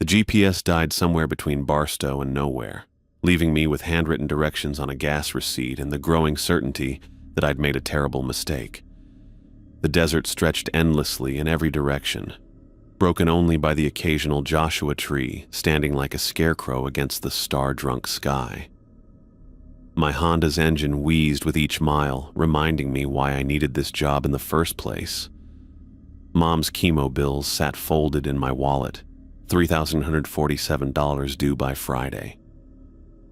The GPS died somewhere between Barstow and nowhere, leaving me with handwritten directions on a gas receipt and the growing certainty that I'd made a terrible mistake. The desert stretched endlessly in every direction, broken only by the occasional Joshua tree standing like a scarecrow against the star-drunk sky. My Honda's engine wheezed with each mile, reminding me why I needed this job in the first place. Mom's chemo bills sat folded in my wallet, $3,147 due by Friday.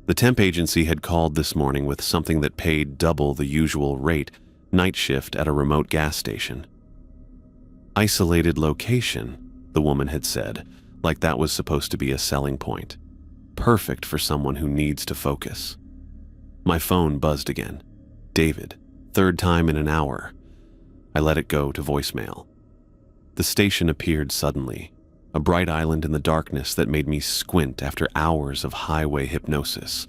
The temp agency had called this morning with something that paid double the usual rate, night shift at a remote gas station. Isolated location, the woman had said, like that was supposed to be a selling point. Perfect for someone who needs to focus. My phone buzzed again. David, third time in an hour. I let it go to voicemail. The station appeared suddenly, a bright island in the darkness that made me squint after hours of highway hypnosis.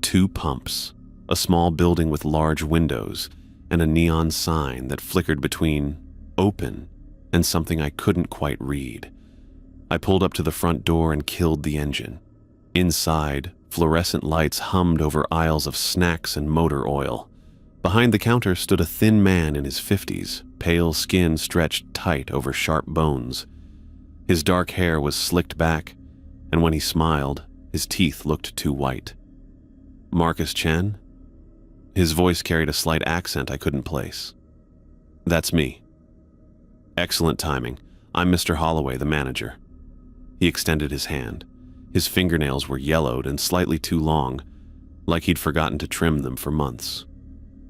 2 pumps, a small building with large windows, and a neon sign that flickered between open and something I couldn't quite read. I pulled up to the front door and killed the engine. Inside, fluorescent lights hummed over aisles of snacks and motor oil. Behind the counter stood a thin man in his 50s, pale skin stretched tight over sharp bones. His dark hair was slicked back, and when he smiled, his teeth looked too white. Marcus Chen? His voice carried a slight accent I couldn't place. That's me. Excellent timing. I'm Mr. Holloway, the manager. He extended his hand. His fingernails were yellowed and slightly too long, like he'd forgotten to trim them for months.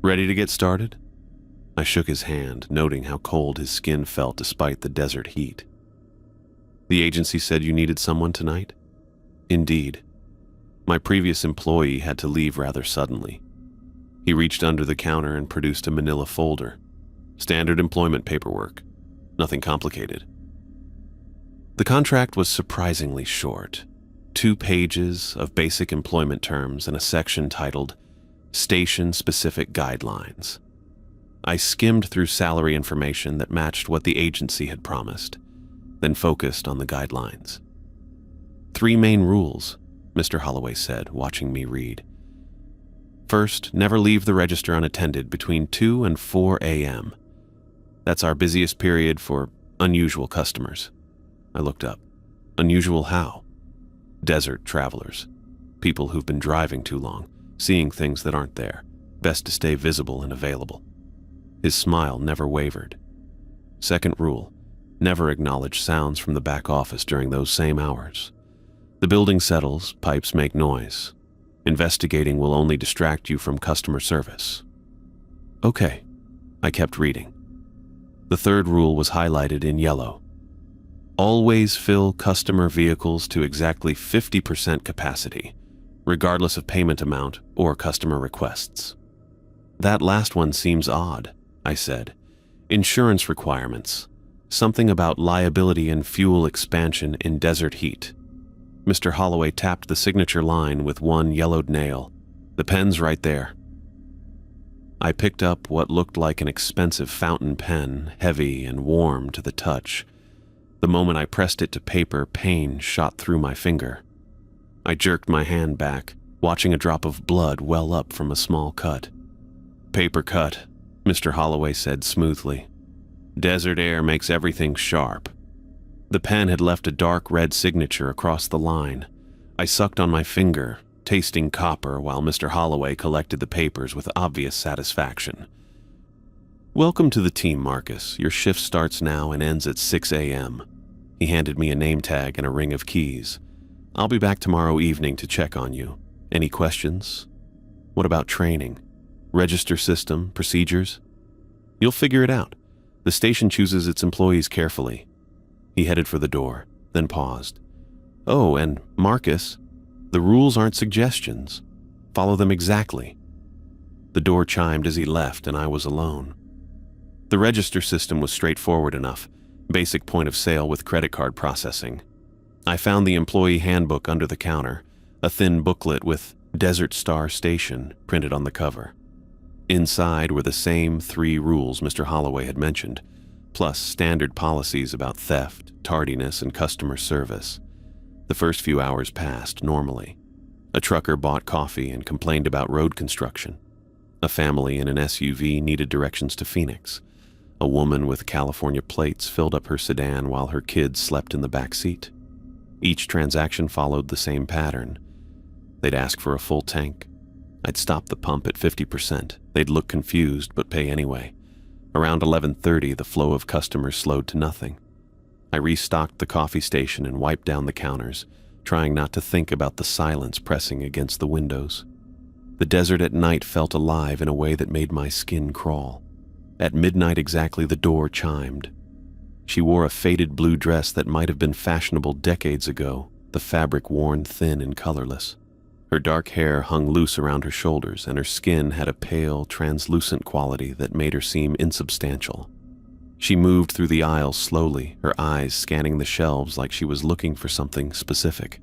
Ready to get started? I shook his hand, noting how cold his skin felt despite the desert heat. The agency said you needed someone tonight? Indeed. My previous employee had to leave rather suddenly. He reached under the counter and produced a manila folder. Standard employment paperwork. Nothing complicated. The contract was surprisingly short. 2 pages of basic employment terms and a section titled Station-Specific Guidelines. I skimmed through salary information that matched what the agency had promised, then focused on the guidelines. 3 main rules, Mr. Holloway said, watching me read. First, never leave the register unattended between 2 and 4 a.m. That's our busiest period for unusual customers. I looked up. Unusual how? Desert travelers. People who've been driving too long, seeing things that aren't there. Best to stay visible and available. His smile never wavered. Second rule, never acknowledge sounds from the back office during those same hours. The building settles, pipes make noise. Investigating will only distract you from customer service. Okay, I kept reading. The third rule was highlighted in yellow. Always fill customer vehicles to exactly 50% capacity, regardless of payment amount or customer requests. That last one seems odd, I said. Insurance requirements. Something about liability and fuel expansion in desert heat. Mr. Holloway tapped the signature line with one yellowed nail. The pen's right there. I picked up what looked like an expensive fountain pen, heavy and warm to the touch. The moment I pressed it to paper, pain shot through my finger. I jerked my hand back, watching a drop of blood well up from a small cut. Paper cut, Mr. Holloway said smoothly. Desert air makes everything sharp. The pen had left a dark red signature across the line. I sucked on my finger, tasting copper while Mr. Holloway collected the papers with obvious satisfaction. Welcome to the team, Marcus. Your shift starts now and ends at 6 a.m. He handed me a name tag and a ring of keys. I'll be back tomorrow evening to check on you. Any questions? What about training? Register system, procedures? You'll figure it out. The station chooses its employees carefully. He headed for the door, then paused. Oh, and Marcus, the rules aren't suggestions. Follow them exactly. The door chimed as he left, and I was alone. The register system was straightforward enough, basic point of sale with credit card processing. I found the employee handbook under the counter, a thin booklet with Desert Star Station printed on the cover. Inside were the same 3 rules Mr. Holloway had mentioned, plus standard policies about theft, tardiness, and customer service. The first few hours passed normally. A trucker bought coffee and complained about road construction. A family in an SUV needed directions to Phoenix. A woman with California plates filled up her sedan while her kids slept in the back seat. Each transaction followed the same pattern. They'd ask for a full tank. I'd stop the pump at 50%. They'd look confused but pay anyway. Around 11:30, the flow of customers slowed to nothing. I restocked the coffee station and wiped down the counters, trying not to think about the silence pressing against the windows. The desert at night felt alive in a way that made my skin crawl. At midnight exactly, the door chimed. She wore a faded blue dress that might have been fashionable decades ago, the fabric worn thin and colorless. Her dark hair hung loose around her shoulders, and her skin had a pale, translucent quality that made her seem insubstantial. She moved through the aisles slowly, her eyes scanning the shelves like she was looking for something specific.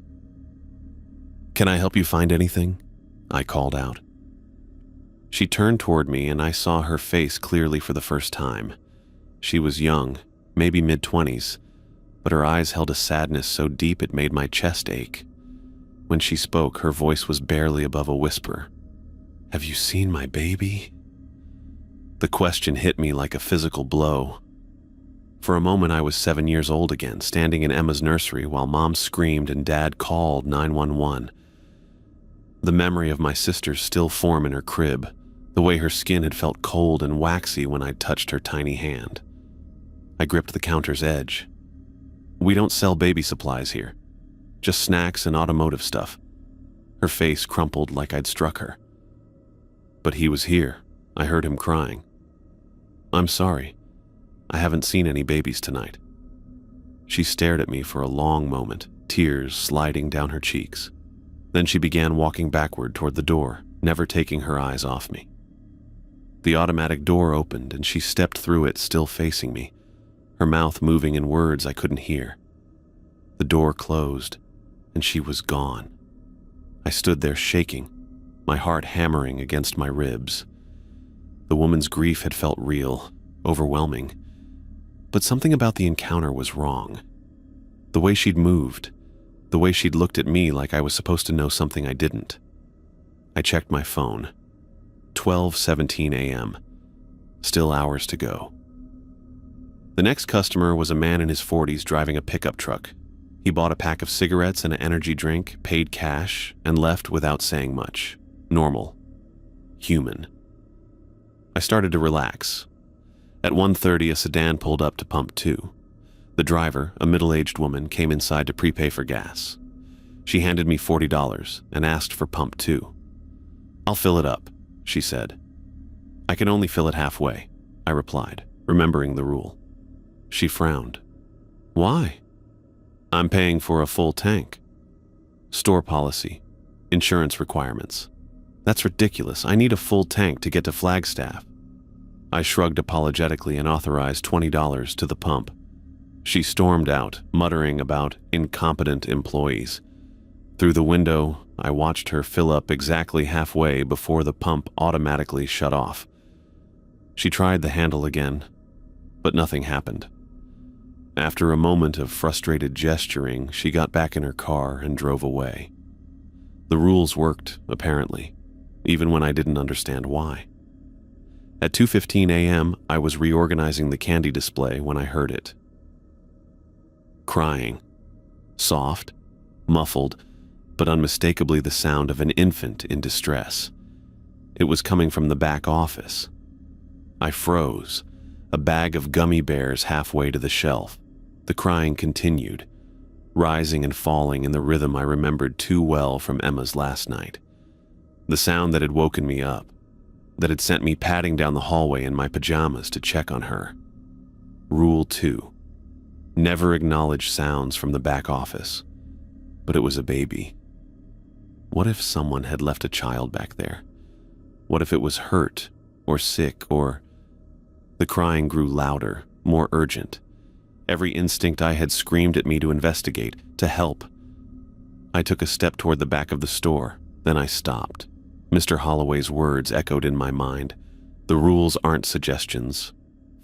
"Can I help you find anything?" I called out. She turned toward me, and I saw her face clearly for the first time. She was young, maybe mid-20s, but her eyes held a sadness so deep it made my chest ache. When she spoke, her voice was barely above a whisper. "Have you seen my baby?" The question hit me like a physical blow. For a moment, I was 7 years old again, standing in Emma's nursery while Mom screamed and Dad called 911. The memory of my sister still formed in her crib, the way her skin had felt cold and waxy when I touched her tiny hand. I gripped the counter's edge. "We don't sell baby supplies here. Just snacks and automotive stuff." Her face crumpled like I'd struck her. "But he was here. I heard him crying." "I'm sorry. I haven't seen any babies tonight." She stared at me for a long moment, tears sliding down her cheeks. Then she began walking backward toward the door, never taking her eyes off me. The automatic door opened and she stepped through it, still facing me, her mouth moving in words I couldn't hear. The door closed, and she was gone. I stood there shaking, my heart hammering against my ribs. The woman's grief had felt real, overwhelming, but something about the encounter was wrong. The way she'd moved, the way she'd looked at me like I was supposed to know something I didn't. I checked my phone. 12:17 a.m. Still hours to go. The next customer was a man in his 40s driving a pickup truck. He bought a pack of cigarettes and an energy drink, paid cash, and left without saying much. Normal. Human. I started to relax. At 1:30, a sedan pulled up to pump 2. The driver, a middle-aged woman, came inside to prepay for gas. She handed me $40 and asked for pump 2. "I'll fill it up," she said. "I can only fill it halfway," I replied, remembering the rule. She frowned. "Why?" "I'm paying for a full tank." "Store policy. Insurance requirements." "That's ridiculous. I need a full tank to get to Flagstaff." I shrugged apologetically and authorized $20 to the pump. She stormed out, muttering about incompetent employees. Through the window, I watched her fill up exactly halfway before the pump automatically shut off. She tried the handle again, but nothing happened. After a moment of frustrated gesturing, she got back in her car and drove away. The rules worked, apparently, even when I didn't understand why. At 2:15 a.m., I was reorganizing the candy display when I heard it. Crying. Soft, muffled, but unmistakably the sound of an infant in distress. It was coming from the back office. I froze, a bag of gummy bears halfway to the shelf. The crying continued, rising and falling in the rhythm I remembered too well from Emma's last night. The sound that had woken me up, that had sent me padding down the hallway in my pajamas to check on her. Rule 2. Never acknowledge sounds from the back office. But it was a baby. What if someone had left a child back there? What if it was hurt, or sick, or... The crying grew louder, more urgent. Every instinct I had screamed at me to investigate, to help. I took a step toward the back of the store, then I stopped. Mr. Holloway's words echoed in my mind. The rules aren't suggestions.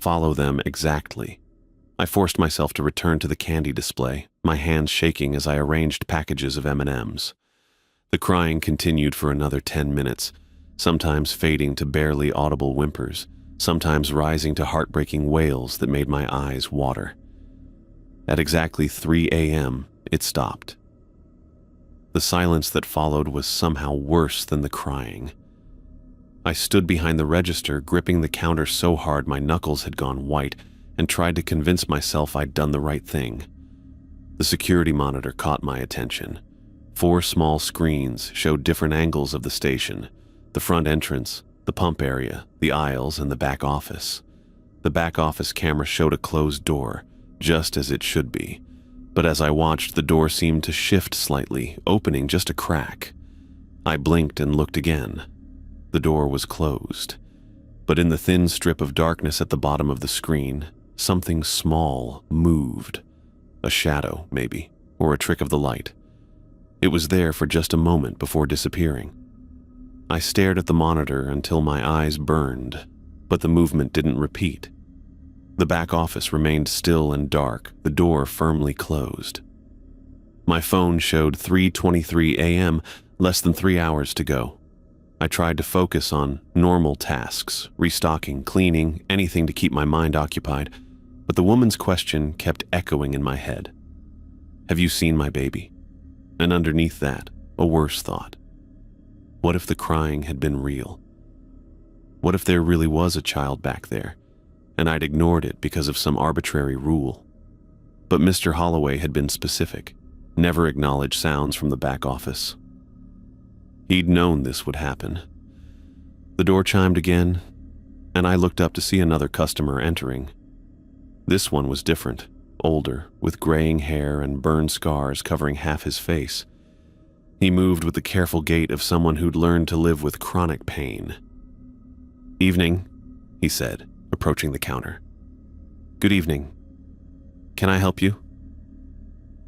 Follow them exactly. I forced myself to return to the candy display, my hands shaking as I arranged packages of M&Ms. The crying continued for another 10 minutes, sometimes fading to barely audible whimpers, sometimes rising to heartbreaking wails that made my eyes water. At exactly 3 a.m., it stopped. The silence that followed was somehow worse than the crying. I stood behind the register, gripping the counter so hard my knuckles had gone white, and tried to convince myself I'd done the right thing. The security monitor caught my attention. 4 small screens showed different angles of the station: the front entrance, the pump area, the aisles, and the back office. The back office camera showed a closed door, just as it should be. But as I watched, the door seemed to shift slightly, opening just a crack. I blinked and looked again. The door was closed. But in the thin strip of darkness at the bottom of the screen, something small moved. A shadow, maybe, or a trick of the light. It was there for just a moment before disappearing. I stared at the monitor until my eyes burned, but the movement didn't repeat. The back office remained still and dark, the door firmly closed. My phone showed 3:23 a.m., less than 3 hours to go. I tried to focus on normal tasks, restocking, cleaning, anything to keep my mind occupied, but the woman's question kept echoing in my head. Have you seen my baby? And underneath that, a worse thought. What if the crying had been real? What if there really was a child back there, and I'd ignored it because of some arbitrary rule? But Mr. Holloway had been specific, never acknowledged sounds from the back office. He'd known this would happen. The door chimed again, and I looked up to see another customer entering. This one was different, older, with graying hair and burn scars covering half his face. He moved with the careful gait of someone who'd learned to live with chronic pain. "Evening," he said, approaching the counter. "Good evening. Can I help you?"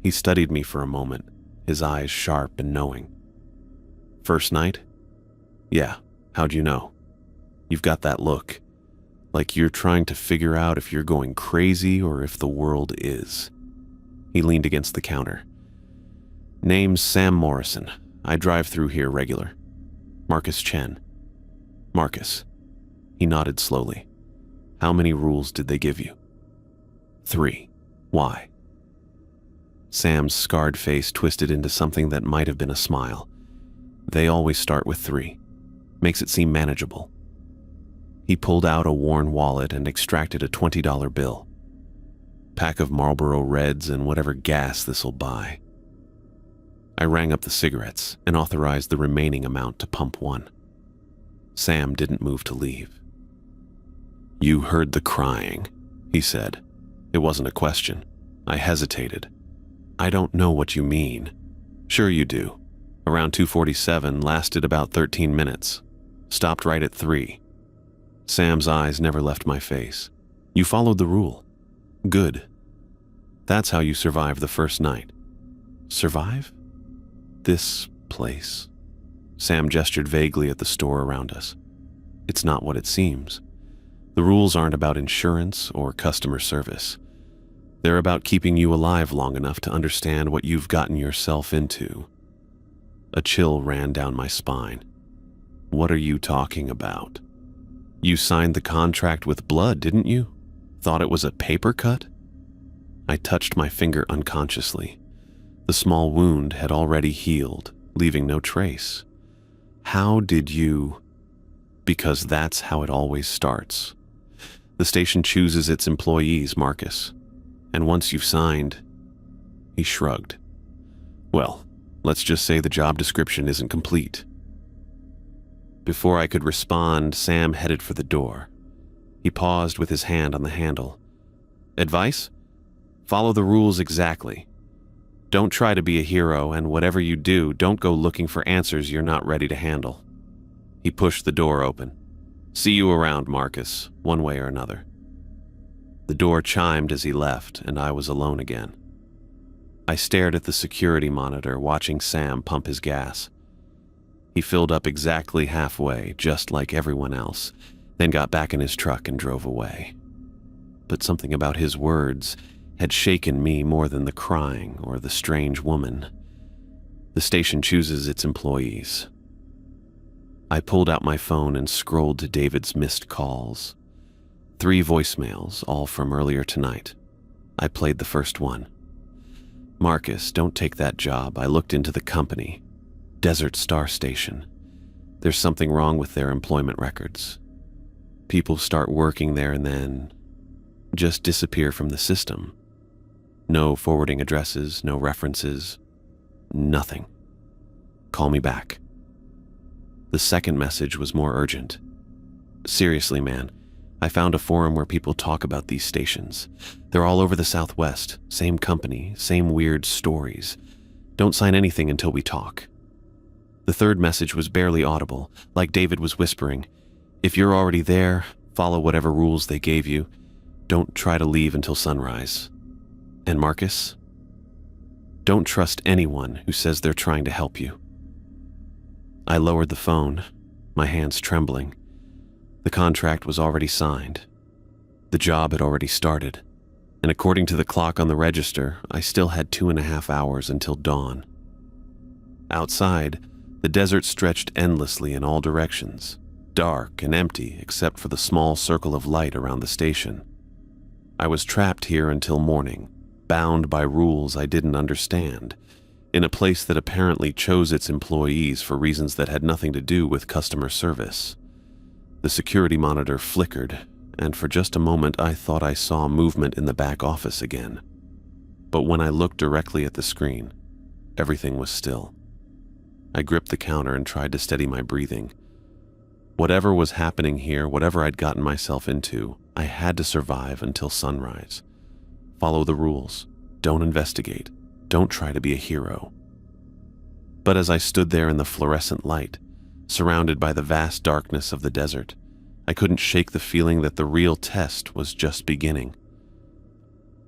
He studied me for a moment, his eyes sharp and knowing. "First night?" "Yeah, how'd you know?" "You've got that look, like you're trying to figure out if you're going crazy or if the world is." He leaned against the counter. "Name's Sam Morrison. I drive through here regular. Marcus Chen." "Marcus." He nodded slowly. "How many rules did they give you?" 3. "Why?" Sam's scarred face twisted into something that might have been a smile. "They always start with 3. Makes it seem manageable." He pulled out a worn wallet and extracted a $20 bill. "Pack of Marlboro Reds and whatever gas this'll buy." I rang up the cigarettes and authorized the remaining amount to pump 1. Sam didn't move to leave. "You heard the crying," he said. It wasn't a question. I hesitated. "I don't know what you mean." "Sure you do. Around 2:47, lasted about 13 minutes. Stopped right at 3. Sam's eyes never left my face. "You followed the rule. Good. That's how you survived the first night." "Survive? This place?" Sam gestured vaguely at the store around us. "It's not what it seems. The rules aren't about insurance or customer service. They're about keeping you alive long enough to understand what you've gotten yourself into." A chill ran down my spine. "What are you talking about? You signed the contract with blood, didn't you? Thought it was a paper cut?" I touched my finger unconsciously. The small wound had already healed, leaving no trace. "How did you?" "Because that's how it always starts. The station chooses its employees, Marcus. And once you've signed..." He shrugged. "Well, let's just say the job description isn't complete." Before I could respond, Sam headed for the door. He paused with his hand on the handle. "Advice? Follow the rules exactly. Don't try to be a hero, and whatever you do, don't go looking for answers you're not ready to handle." He pushed the door open. "See you around, Marcus, one way or another." The door chimed as he left, and I was alone again. I stared at the security monitor, watching Sam pump his gas. He filled up exactly halfway, just like everyone else, then got back in his truck and drove away. but something about his words had shaken me more than the crying or the strange woman. The station chooses its employees. I pulled out my phone and scrolled to David's missed calls. 3 voicemails, all from earlier tonight. I played the first one. "Marcus, don't take that job. I looked into the company. Desert Star Station. There's something wrong with their employment records. People start working there and then just disappear from the system. No forwarding addresses, no references, nothing. Call me back." The second message was more urgent. "Seriously, man, I found a forum where people talk about these stations. They're all over the Southwest, same company, same weird stories. Don't sign anything until we talk." The third message was barely audible, like David was whispering, "If you're already there, follow whatever rules they gave you. Don't try to leave until sunrise. And Marcus, don't trust anyone who says they're trying to help you." I lowered the phone, my hands trembling. The contract was already signed. The job had already started, and according to the clock on the register, I still had 2.5 hours until dawn. Outside, the desert stretched endlessly in all directions, dark and empty except for the small circle of light around the station. I was trapped here until morning, bound by rules I didn't understand, in a place that apparently chose its employees for reasons that had nothing to do with customer service. The security monitor flickered, and for just a moment I thought I saw movement in the back office again. But when I looked directly at the screen, everything was still. I gripped the counter and tried to steady my breathing. Whatever was happening here, whatever I'd gotten myself into, I had to survive until sunrise. Follow the rules. Don't investigate. Don't try to be a hero. But as I stood there in the fluorescent light, surrounded by the vast darkness of the desert, I couldn't shake the feeling that the real test was just beginning.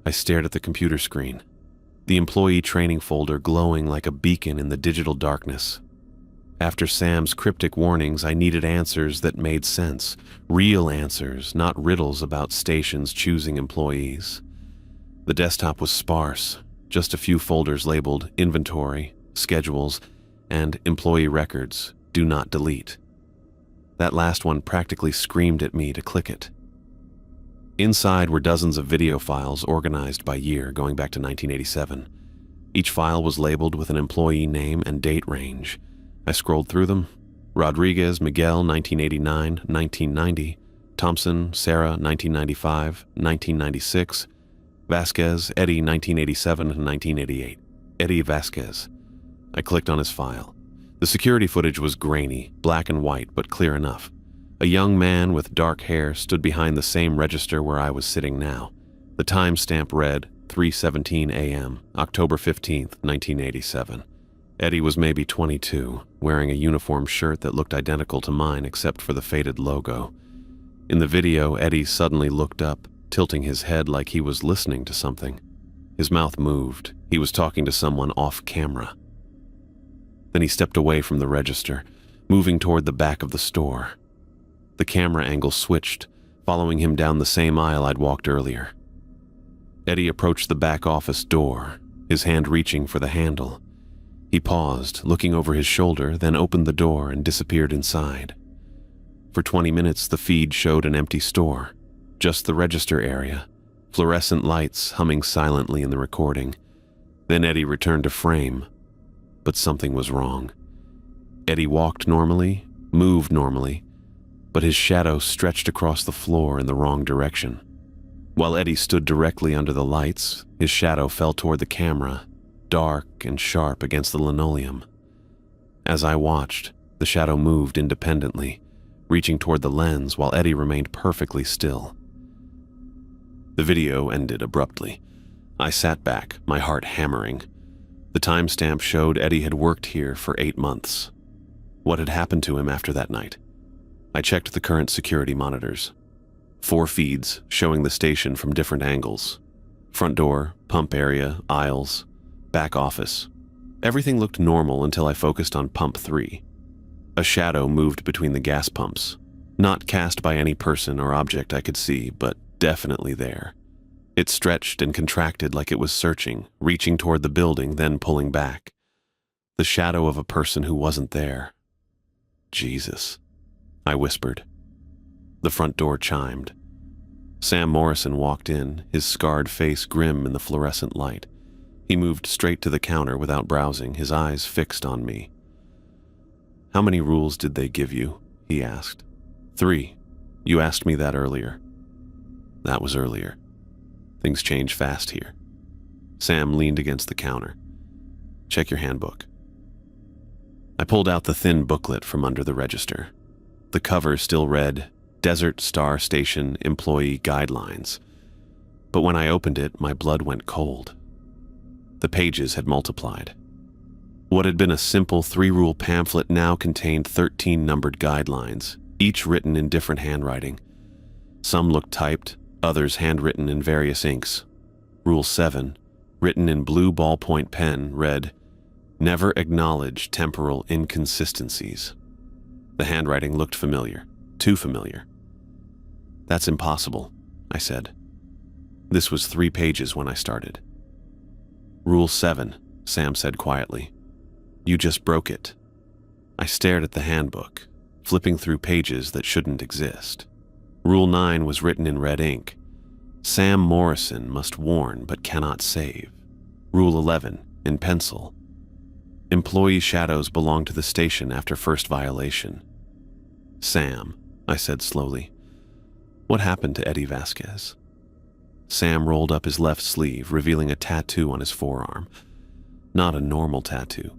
I stared at the computer screen, the employee training folder glowing like a beacon in the digital darkness. After Sam's cryptic warnings, I needed answers that made sense, real answers, not riddles about stations choosing employees. The desktop was sparse, just a few folders labeled Inventory, Schedules, and Employee Records, Do Not Delete. That last one practically screamed at me to click it. Inside were dozens of video files organized by year going back to 1987. Each file was labeled with an employee name and date range. I scrolled through them. Rodriguez, Miguel, 1989, 1990. Thompson, Sarah, 1995, 1996. Vasquez, Eddie, 1987 and 1988. Eddie Vasquez. I clicked on his file. The security footage was grainy, black and white, but clear enough. A young man with dark hair stood behind the same register where I was sitting now. The timestamp read 3:17 a.m., October 15th, 1987. Eddie was maybe 22, wearing a uniform shirt that looked identical to mine except for the faded logo. In the video, Eddie suddenly looked up, tilting his head like he was listening to something. His mouth moved. He was talking to someone off camera. Then he stepped away from the register, moving toward the back of the store. The camera angle switched, following him down the same aisle I'd walked earlier. Eddie approached the back office door, his hand reaching for the handle. He paused, looking over his shoulder, then opened the door and disappeared inside. For 20 minutes, the feed showed an empty store, just the register area, fluorescent lights humming silently in the recording. Then Eddie returned to frame, but something was wrong. Eddie walked normally, moved normally, but his shadow stretched across the floor in the wrong direction. While Eddie stood directly under the lights, his shadow fell toward the camera, dark and sharp against the linoleum. As I watched, the shadow moved independently, reaching toward the lens while Eddie remained perfectly still. The video ended abruptly. I sat back, my heart hammering. The timestamp showed Eddie had worked here for 8 months. What had happened to him after that night? I checked the current security monitors. 4 feeds showing the station from different angles. Front door, pump area, aisles, back office. Everything looked normal until I focused on pump 3. A shadow moved between the gas pumps, not cast by any person or object I could see, but definitely there. It stretched and contracted like it was searching, reaching toward the building, then pulling back. The shadow of a person who wasn't there. Jesus, I whispered. The front door chimed. Sam Morrison walked in, his scarred face grim in the fluorescent light. He moved straight to the counter without browsing, his eyes fixed on me. "How many rules did they give you?" he asked. "3. You asked me that earlier." "That was earlier. Things change fast here." Sam leaned against the counter. "Check your handbook." I pulled out the thin booklet from under the register. The cover still read, Desert Star Station Employee Guidelines. But when I opened it, my blood went cold. The pages had multiplied. What had been a simple 3-rule pamphlet now contained 13 numbered guidelines, each written in different handwriting. Some looked typed, others handwritten in various inks. Rule 7, written in blue ballpoint pen, read, "Never acknowledge temporal inconsistencies." The handwriting looked familiar, too familiar. "That's impossible," I said. This was 3 pages when I started. "Rule 7, Sam said quietly. "You just broke it." I stared at the handbook, flipping through pages that shouldn't exist. Rule 9 was written in red ink. "Sam Morrison must warn but cannot save." Rule 11, in pencil. "Employee shadows belong to the station after first violation." "Sam," I said slowly, "what happened to Eddie Vasquez?" Sam rolled up his left sleeve, revealing a tattoo on his forearm. Not a normal tattoo.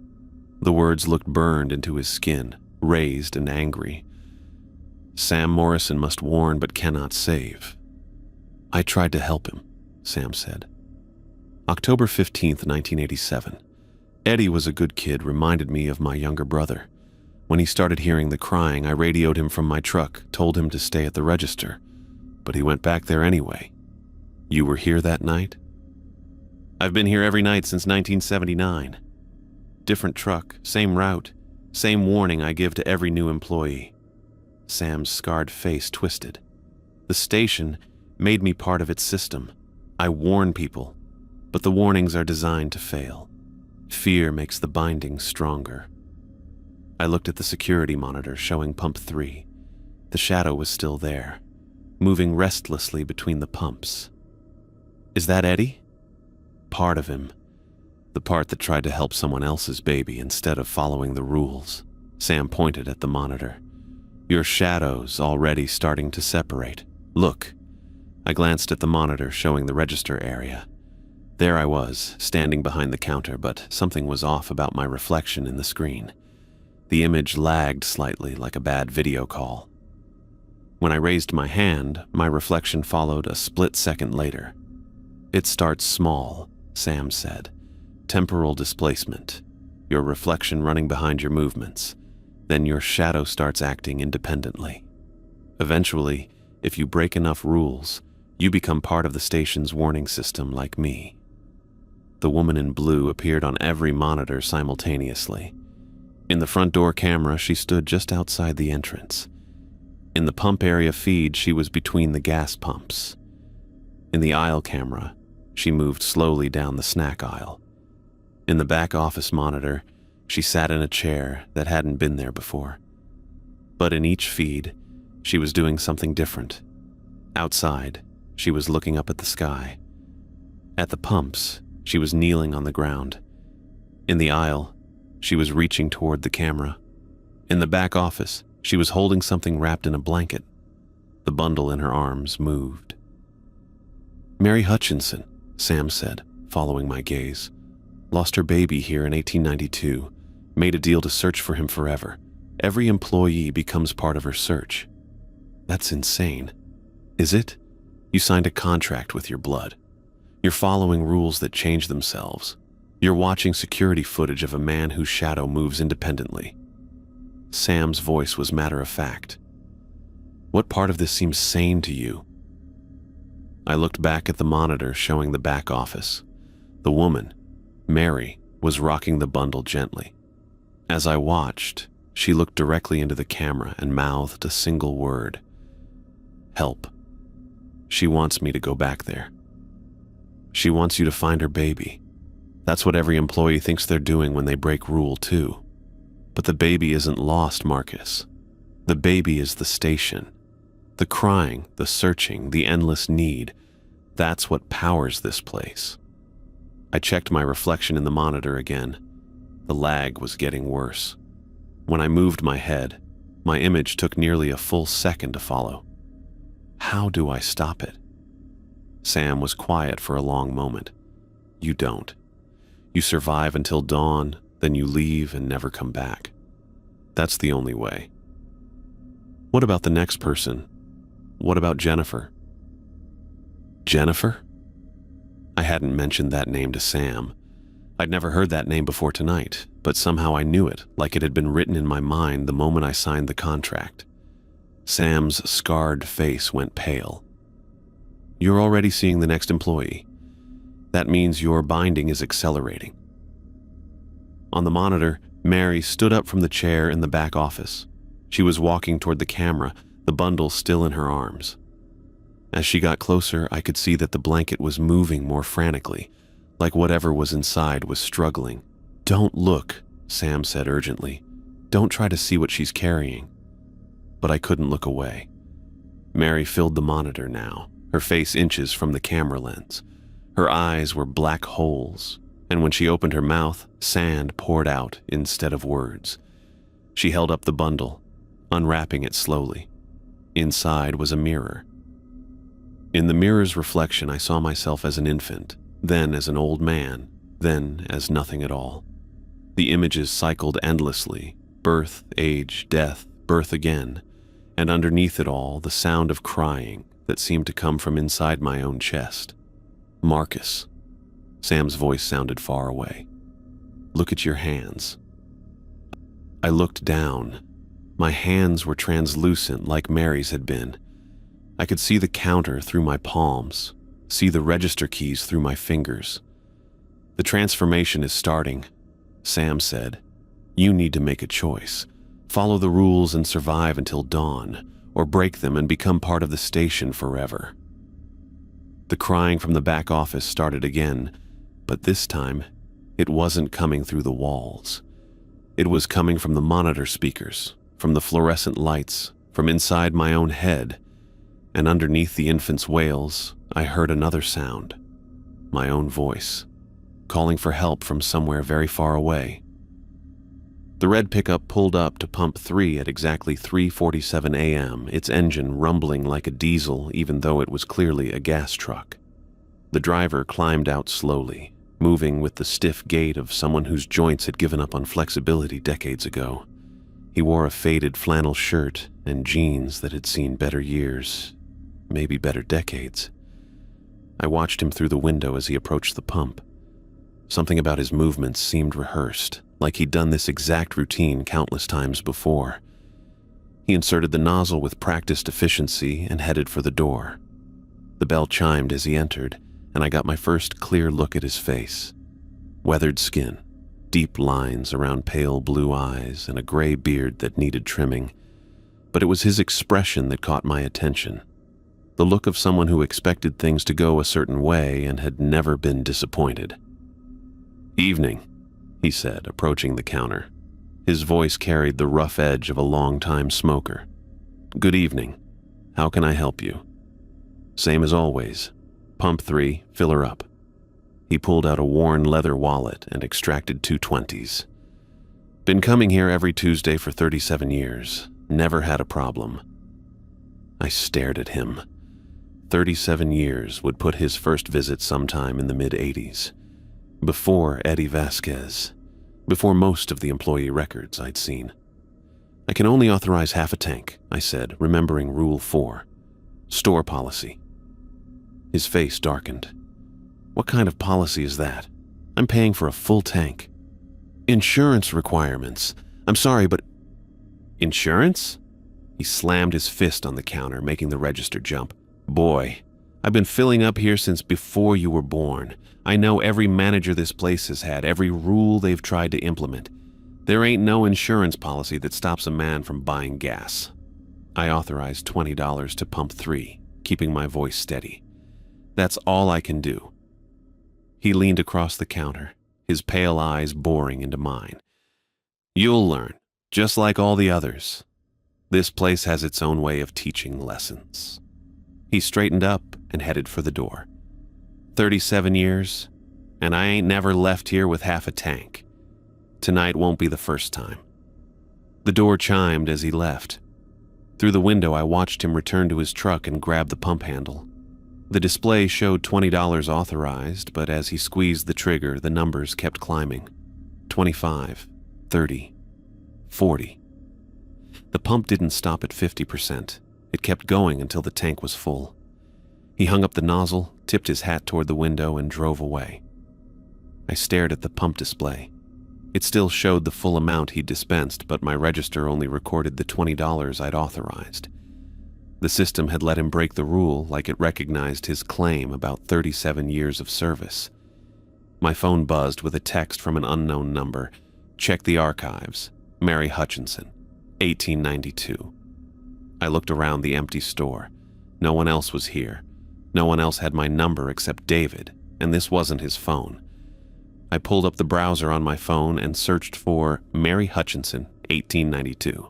The words looked burned into his skin, raised and angry. "Sam Morrison must warn but cannot save." "I tried to help him," Sam said. October 15th, 1987. Eddie was a good kid, reminded me of my younger brother. When he started hearing the crying, I radioed him from my truck, told him to stay at the register. But he went back there anyway. "You were here that night?" "I've been here every night since 1979. Different truck, same route, same warning I give to every new employee." Sam's scarred face twisted. "The station made me part of its system. I warn people, but the warnings are designed to fail. Fear makes the binding stronger." I looked at the security monitor showing pump 3. The shadow was still there, moving restlessly between the pumps. "Is that Eddie?" "Part of him. The part that tried to help someone else's baby instead of following the rules." Sam pointed at the monitor. "Your shadow's already starting to separate. Look." I glanced at the monitor showing the register area. There I was, standing behind the counter, but something was off about my reflection in the screen. The image lagged slightly, like a bad video call. When I raised my hand, my reflection followed a split second later. "It starts small," Sam said. "Temporal displacement. Your reflection running behind your movements. Then your shadow starts acting independently. Eventually, if you break enough rules, you become part of the station's warning system like me." The woman in blue appeared on every monitor simultaneously. In the front door camera, she stood just outside the entrance. In the pump area feed, she was between the gas pumps. In the aisle camera, she moved slowly down the snack aisle. In the back office monitor, she sat in a chair that hadn't been there before. But in each feed, she was doing something different. Outside, she was looking up at the sky. At the pumps, she was kneeling on the ground. In the aisle, she was reaching toward the camera. In the back office, she was holding something wrapped in a blanket. The bundle in her arms moved. "Mary Hutchinson," Sam said, following my gaze. "Lost her baby here in 1892. Made a deal to search for him forever. Every employee becomes part of her search." "That's insane." "Is it? You signed a contract with your blood. You're following rules that change themselves. You're watching security footage of a man whose shadow moves independently." Sam's voice was matter-of-fact. "What part of this seems sane to you?" I looked back at the monitor showing the back office. The woman, Mary, was rocking the bundle gently. As I watched, she looked directly into the camera and mouthed a single word. "Help." She wants me to go back there. She wants you to find her baby. That's what every employee thinks they're doing when they break Rule 2. But the baby isn't lost, Marcus. The baby is the station. The crying, the searching, the endless need. That's what powers this place. I checked my reflection in the monitor again. The lag was getting worse. When I moved my head, my image took nearly a full second to follow. How do I stop it? Sam was quiet for a long moment. You don't. You survive until dawn, then you leave and never come back. That's the only way. What about the next person? What about Jennifer? Jennifer? I hadn't mentioned that name to Sam. I'd never heard that name before tonight, but somehow I knew it, like it had been written in my mind the moment I signed the contract. Sam's scarred face went pale. You're already seeing the next employee. That means your binding is accelerating. On the monitor, Mary stood up from the chair in the back office. She was walking toward the camera, the bundle still in her arms. As she got closer, I could see that the blanket was moving more frantically, like whatever was inside was struggling. Don't look, Sam said urgently. Don't try to see what she's carrying. But I couldn't look away. Mary filled the monitor now, her face inches from the camera lens. Her eyes were black holes, and when she opened her mouth, sand poured out instead of words. She held up the bundle, unwrapping it slowly. Inside was a mirror. In the mirror's reflection, I saw myself as an infant, then as an old man, then as nothing at all. The images cycled endlessly: birth, age, death, birth again, and underneath it all, the sound of crying that seemed to come from inside my own chest. Marcus. Sam's voice sounded far away. Look at your hands. I looked down. My hands were translucent like Mary's had been. I could see the counter through my palms, see the register keys through my fingers. The transformation is starting, Sam said. You need to make a choice. Follow the rules and survive until dawn, or break them and become part of the station forever. The crying from the back office started again, but this time, it wasn't coming through the walls. It was coming from the monitor speakers, from the fluorescent lights, from inside my own head, and underneath the infant's wails, I heard another sound, my own voice, calling for help from somewhere very far away. The red pickup pulled up to pump 3 at exactly 3:47 a.m., its engine rumbling like a diesel even though it was clearly a gas truck. The driver climbed out slowly, moving with the stiff gait of someone whose joints had given up on flexibility decades ago. He wore a faded flannel shirt and jeans that had seen better years, maybe better decades. I watched him through the window as he approached the pump. Something about his movements seemed rehearsed, like he'd done this exact routine countless times before. He inserted the nozzle with practiced efficiency and headed for the door. The bell chimed as he entered, and I got my first clear look at his face. Weathered skin, deep lines around pale blue eyes, and a gray beard that needed trimming. But it was his expression that caught my attention. The look of someone who expected things to go a certain way and had never been disappointed. "Evening," he said, approaching the counter. His voice carried the rough edge of a long-time smoker. "Good evening. How can I help you?" "Same as always. Pump 3, fill her up." He pulled out a worn leather wallet and extracted 2 20s. "Been coming here every Tuesday for 37 years. Never had a problem." I stared at him. 37 years would put his first visit sometime in the mid-80s. Before Eddie Vasquez. Before most of the employee records I'd seen. "I can only authorize half a tank," I said, remembering Rule 4. "Store policy." His face darkened. "What kind of policy is that? I'm paying for a full tank." "Insurance requirements. I'm sorry, but..." "Insurance?" He slammed his fist on the counter, making the register jump. "Boy, I've been filling up here since before you were born. I know every manager this place has had, every rule they've tried to implement. There ain't no insurance policy that stops a man from buying gas." I authorized $20 to pump 3, keeping my voice steady. "That's all I can do." He leaned across the counter, his pale eyes boring into mine. "You'll learn, just like all the others. This place has its own way of teaching lessons." He straightened up and headed for the door. 37 years, and I ain't never left here with half a tank. Tonight won't be the first time. The door chimed as he left. Through the window, I watched him return to his truck and grab the pump handle. The display showed $20 authorized, but as he squeezed the trigger, the numbers kept climbing. 25, 30, 40. The pump didn't stop at 50%. It kept going until the tank was full. He hung up the nozzle, tipped his hat toward the window, and drove away. I stared at the pump display. It still showed the full amount he'd dispensed, but my register only recorded the $20 I'd authorized. The system had let him break the rule, like it recognized his claim about 37 years of service. My phone buzzed with a text from an unknown number. "Check the archives. Mary Hutchinson, 1892. I looked around the empty store. No one else was here. No one else had my number except David, and this wasn't his phone. I pulled up the browser on my phone and searched for Mary Hutchinson, 1892.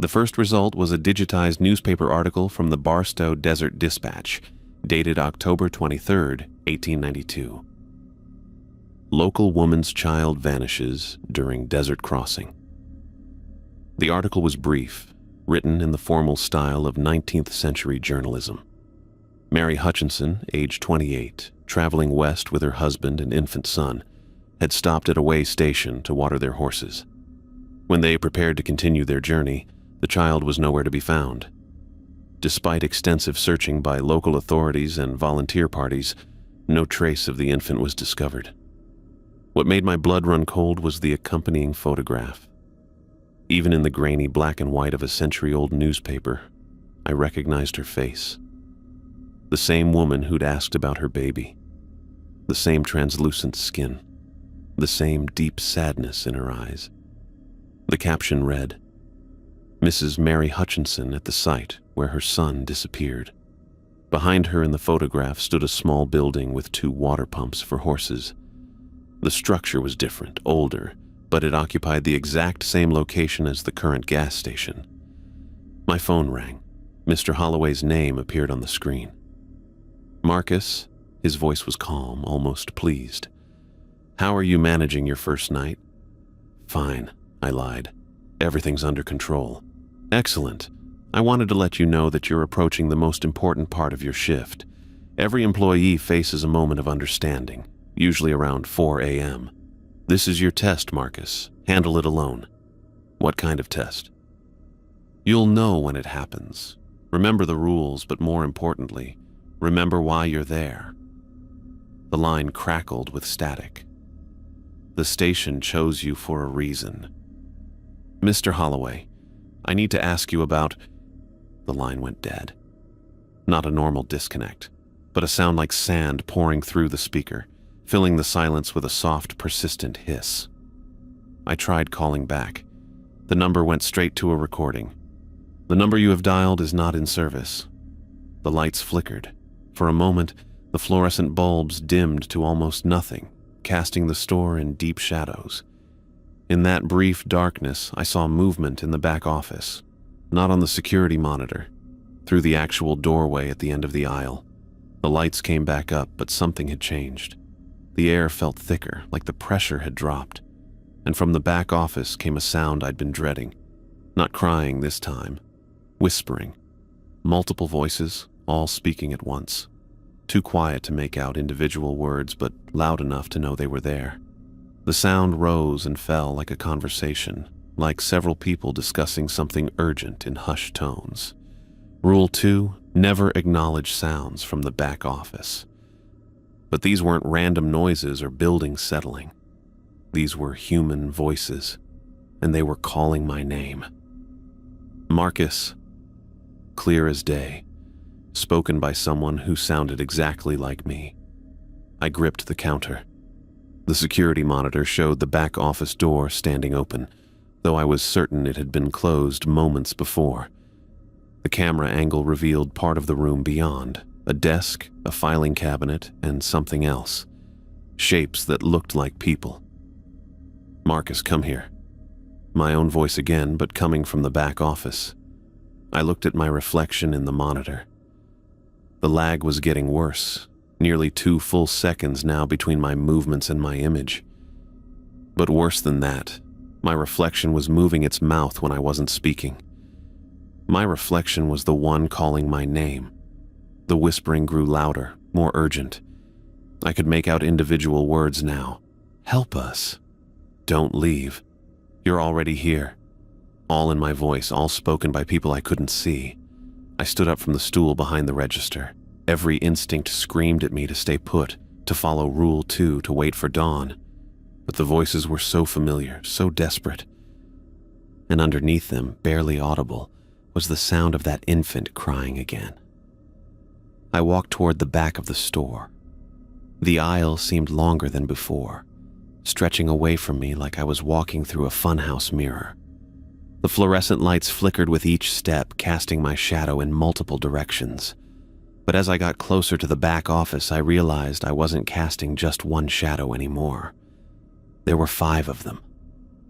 The first result was a digitized newspaper article from the Barstow Desert Dispatch, dated October 23, 1892. Local woman's child vanishes during desert crossing. The article was brief, written in the formal style of 19th century journalism. Mary Hutchinson, age 28, traveling west with her husband and infant son, had stopped at a way station to water their horses. When they prepared to continue their journey, the child was nowhere to be found. Despite extensive searching by local authorities and volunteer parties, no trace of the infant was discovered. What made my blood run cold was the accompanying photograph. Even in the grainy black and white of a century-old newspaper, I recognized her face. The same woman who'd asked about her baby. The same translucent skin. The same deep sadness in her eyes. The caption read, "Mrs. Mary Hutchinson at the site where her son disappeared." Behind her in the photograph stood a small building with 2 water pumps for horses. The structure was different, older, but it occupied the exact same location as the current gas station. My phone rang. Mr. Holloway's name appeared on the screen. "Marcus," his voice was calm, almost pleased. "How are you managing your first night?" "Fine," I lied. "Everything's under control." "Excellent. I wanted to let you know that you're approaching the most important part of your shift. Every employee faces a moment of understanding, usually around 4 a.m. This is your test, Marcus. Handle it alone." "What kind of test?" "You'll know when it happens. Remember the rules, but more importantly, remember why you're there." The line crackled with static. "The station chose you for a reason." "Mr. Holloway, I need to ask you about..." The line went dead. Not a normal disconnect, but a sound like sand pouring through the speaker, filling the silence with a soft, persistent hiss. I tried calling back. The number went straight to a recording. "The number you have dialed is not in service." The lights flickered. For a moment, the fluorescent bulbs dimmed to almost nothing, casting the store in deep shadows. In that brief darkness, I saw movement in the back office, not on the security monitor, through the actual doorway at the end of the aisle. The lights came back up, but something had changed. The air felt thicker, like the pressure had dropped, and from the back office came a sound I'd been dreading. Not crying this time, whispering. Multiple voices, all speaking at once. Too quiet to make out individual words, but loud enough to know they were there. The sound rose and fell like a conversation, like several people discussing something urgent in hushed tones. Rule 2, never acknowledge sounds from the back office. But these weren't random noises or buildings settling. These were human voices, and they were calling my name. Marcus. Clear as day, spoken by someone who sounded exactly like me. I gripped the counter. The security monitor showed the back office door standing open, though I was certain it had been closed moments before. The camera angle revealed part of the room beyond, a desk, a filing cabinet, and something else. Shapes that looked like people. "Marcus, come here." My own voice again, but coming from the back office. I looked at my reflection in the monitor. The lag was getting worse, nearly 2 full seconds now between my movements and my image. But worse than that, my reflection was moving its mouth when I wasn't speaking. My reflection was the one calling my name. The whispering grew louder, more urgent. I could make out individual words now. "Help us. Don't leave. You're already here." All in my voice, all spoken by people I couldn't see. I stood up from the stool behind the register. Every instinct screamed at me to stay put, to follow Rule 2, to wait for dawn. But the voices were so familiar, so desperate. And underneath them, barely audible, was the sound of that infant crying again. I walked toward the back of the store. The aisle seemed longer than before, stretching away from me like I was walking through a funhouse mirror. The fluorescent lights flickered with each step, casting my shadow in multiple directions. But as I got closer to the back office, I realized I wasn't casting just one shadow anymore. There were 5 of them,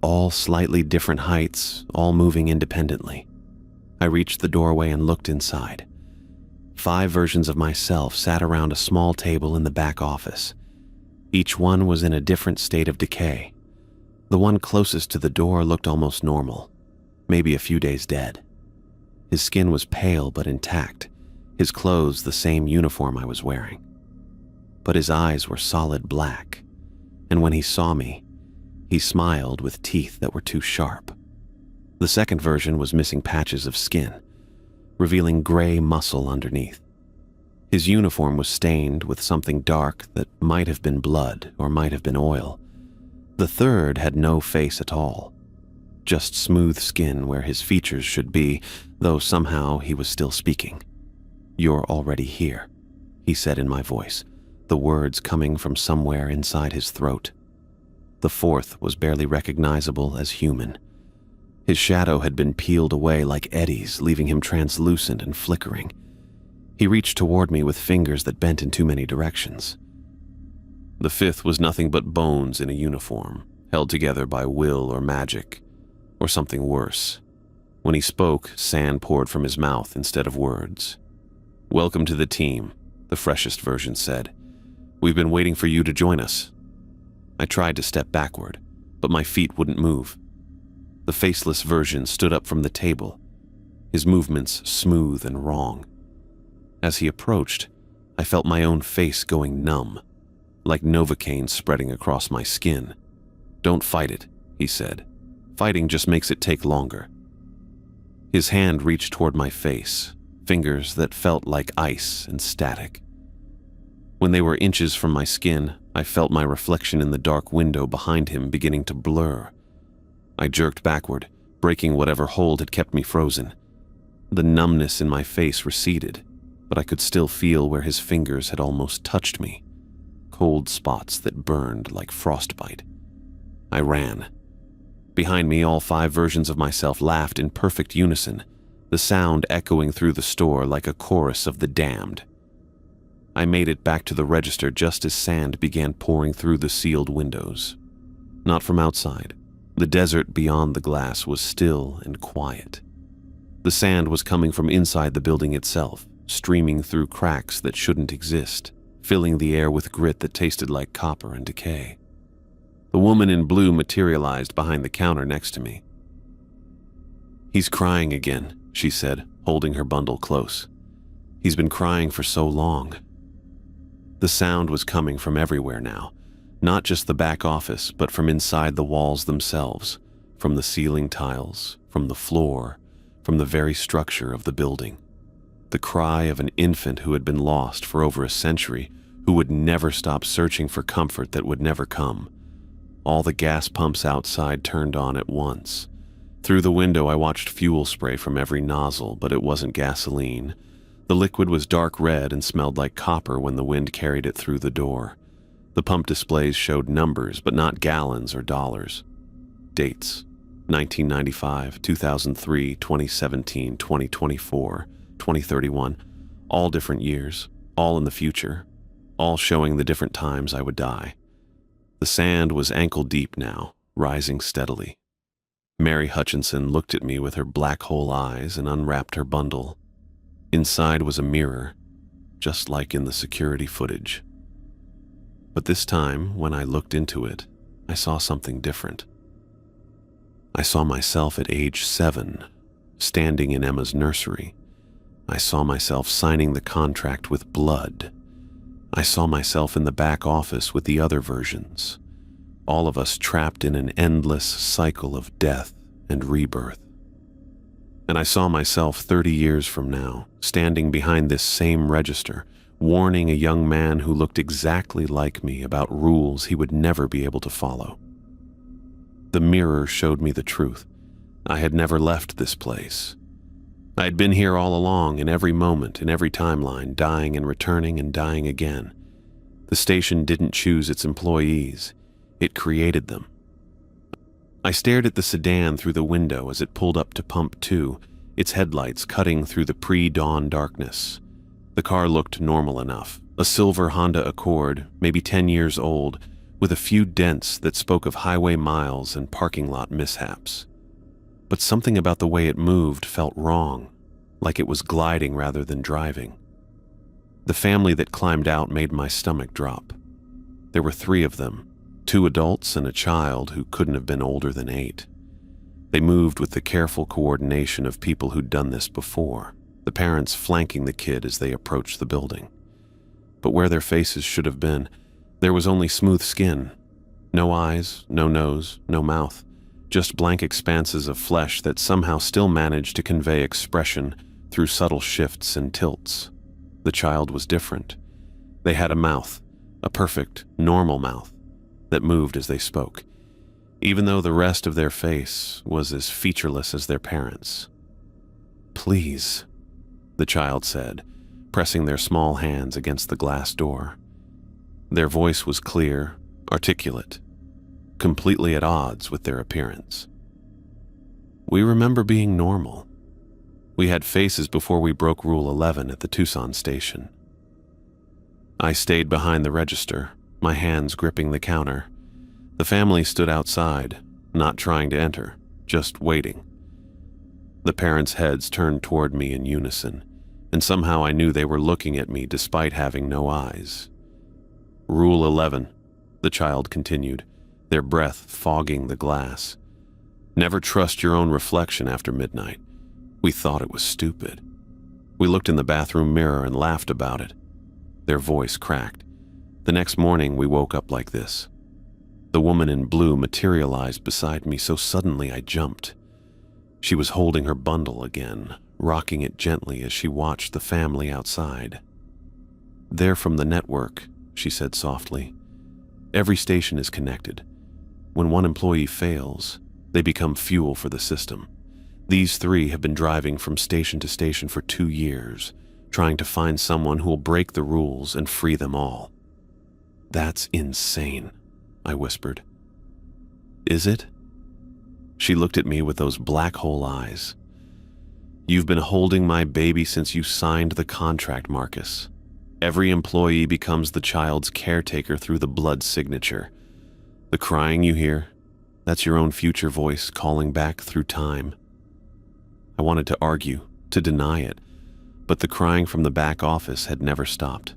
all slightly different heights, all moving independently. I reached the doorway and looked inside. 5 versions of myself sat around a small table in the back office. Each one was in a different state of decay. The one closest to the door looked almost normal, maybe a few days dead. His skin was pale but intact, his clothes the same uniform I was wearing. But his eyes were solid black, and when he saw me, he smiled with teeth that were too sharp. The second version was missing patches of skin, revealing gray muscle underneath. His uniform was stained with something dark that might have been blood or might have been oil. The third had no face at all, just smooth skin where his features should be, though somehow he was still speaking. "You're already here," he said in my voice, the words coming from somewhere inside his throat. The fourth was barely recognizable as human. His shadow had been peeled away like eddies, leaving him translucent and flickering. He reached toward me with fingers that bent in too many directions. The fifth was nothing but bones in a uniform, held together by will or magic, or something worse. When he spoke, sand poured from his mouth instead of words. "Welcome to the team," the freshest version said. "We've been waiting for you to join us." I tried to step backward, but my feet wouldn't move. The faceless version stood up from the table, his movements smooth and wrong. As he approached, I felt my own face going numb, like Novocaine spreading across my skin. "Don't fight it," he said. "Fighting just makes it take longer." His hand reached toward my face, fingers that felt like ice and static. When they were inches from my skin, I felt my reflection in the dark window behind him beginning to blur. I jerked backward, breaking whatever hold had kept me frozen. The numbness in my face receded, but I could still feel where his fingers had almost touched me, cold spots that burned like frostbite. I ran. Behind me, all 5 versions of myself laughed in perfect unison, the sound echoing through the store like a chorus of the damned. I made it back to the register just as sand began pouring through the sealed windows. Not from outside. The desert beyond the glass was still and quiet. The sand was coming from inside the building itself, streaming through cracks that shouldn't exist, filling the air with grit that tasted like copper and decay. The woman in blue materialized behind the counter next to me. "He's crying again," she said, holding her bundle close. "He's been crying for so long." The sound was coming from everywhere now, not just the back office, but from inside the walls themselves, from the ceiling tiles, from the floor, from the very structure of the building. The cry of an infant who had been lost for over a century, who would never stop searching for comfort that would never come. All the gas pumps outside turned on at once. Through the window, I watched fuel spray from every nozzle, but it wasn't gasoline. The liquid was dark red and smelled like copper when the wind carried it through the door. The pump displays showed numbers, but not gallons or dollars. Dates. 1995, 2003, 2017, 2024, 2031, all different years, all in the future, all showing the different times I would die. The sand was ankle-deep now, rising steadily. Mary Hutchinson looked at me with her black hole eyes and unwrapped her bundle. Inside was a mirror, just like in the security footage. But this time, when I looked into it, I saw something different. I saw myself at age 7, standing in Emma's nursery. I saw myself signing the contract with blood. I saw myself in the back office with the other versions, all of us trapped in an endless cycle of death and rebirth. And I saw myself 30 years from now, standing behind this same register, warning a young man who looked exactly like me about rules he would never be able to follow. The mirror showed me the truth. I had never left this place. I had been here all along, in every moment, in every timeline, dying and returning and dying again. The station didn't choose its employees. It created them. I stared at the sedan through the window as it pulled up to Pump 2, its headlights cutting through the pre-dawn darkness. The car looked normal enough, a silver Honda Accord, maybe 10 years old, with a few dents that spoke of highway miles and parking lot mishaps. But something about the way it moved felt wrong, like it was gliding rather than driving. The family that climbed out made my stomach drop. There were 3 of them, 2 adults and a child who couldn't have been older than 8. They moved with the careful coordination of people who'd done this before, the parents flanking the kid as they approached the building. But where their faces should have been, there was only smooth skin. No eyes, no nose, no mouth. Just blank expanses of flesh that somehow still managed to convey expression through subtle shifts and tilts. The child was different. They had a mouth, a perfect, normal mouth, that moved as they spoke, even though the rest of their face was as featureless as their parents. "Please," the child said, pressing their small hands against the glass door. Their voice was clear, articulate, completely at odds with their appearance. We remember being normal. We had faces before we broke Rule 11 at the Tucson station. I stayed behind the register, my hands gripping the counter. The family stood outside, not trying to enter, just waiting. The parents' heads turned toward me in unison, and somehow I knew they were looking at me despite having no eyes. "Rule 11, the child continued, their breath fogging the glass. "Never trust your own reflection after midnight." We thought it was stupid. We looked in the bathroom mirror and laughed about it. Their voice cracked. The next morning we woke up like this. The woman in blue materialized beside me so suddenly I jumped. She was holding her bundle again, rocking it gently as she watched the family outside. "They're from the network," she said softly. "Every station is connected. When one employee fails, they become fuel for the system. These 3 have been driving from station to station for 2 years, trying to find someone who will break the rules and free them all." "That's insane," I whispered. "Is it?" She looked at me with those black hole eyes. "You've been holding my baby since you signed the contract, Marcus. Every employee becomes the child's caretaker through the blood signature. The crying you hear, that's your own future voice calling back through time." I wanted to argue, to deny it, but the crying from the back office had never stopped.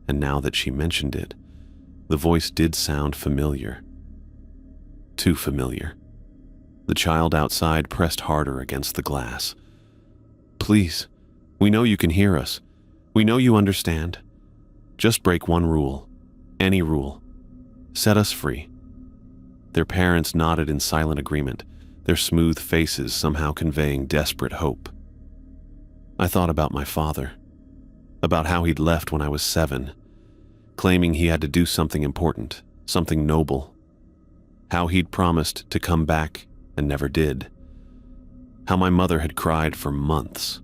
And now that she mentioned it, the voice did sound familiar. Too familiar. The child outside pressed harder against the glass. "Please, we know you can hear us. We know you understand. Just break one rule. Any rule. Set us free." Their parents nodded in silent agreement, their smooth faces somehow conveying desperate hope. I thought about my father, about how he'd left when I was 7, claiming he had to do something important, something noble. How he'd promised to come back and never did. How my mother had cried for months,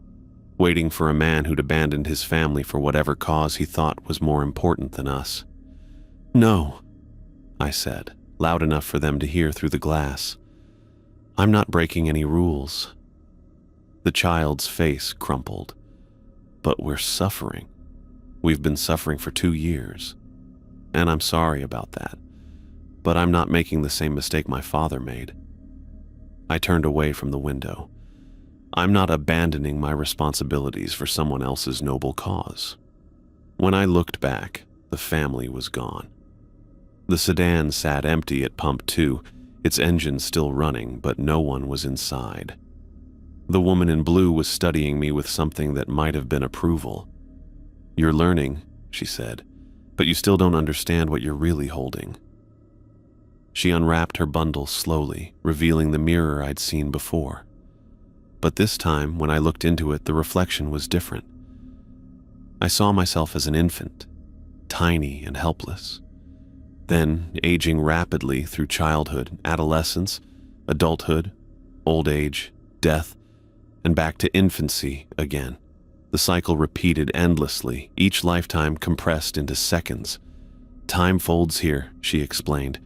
waiting for a man who'd abandoned his family for whatever cause he thought was more important than us. "No," I said, loud enough for them to hear through the glass. I'm not breaking any rules. The child's face crumpled. But we're suffering. We've been suffering for 2 years. And I'm sorry about that. But I'm not making the same mistake my father made. I turned away from the window. I'm not abandoning my responsibilities for someone else's noble cause. When I looked back, the family was gone. The sedan sat empty at Pump 2, its engine still running, but no one was inside. The woman in blue was studying me with something that might have been approval. "You're learning," she said, "but you still don't understand what you're really holding." She unwrapped her bundle slowly, revealing the mirror I'd seen before. But this time, when I looked into it, the reflection was different. I saw myself as an infant, tiny and helpless. Then, aging rapidly through childhood, adolescence, adulthood, old age, death, and back to infancy again. The cycle repeated endlessly, each lifetime compressed into seconds. "Time folds here," she explained.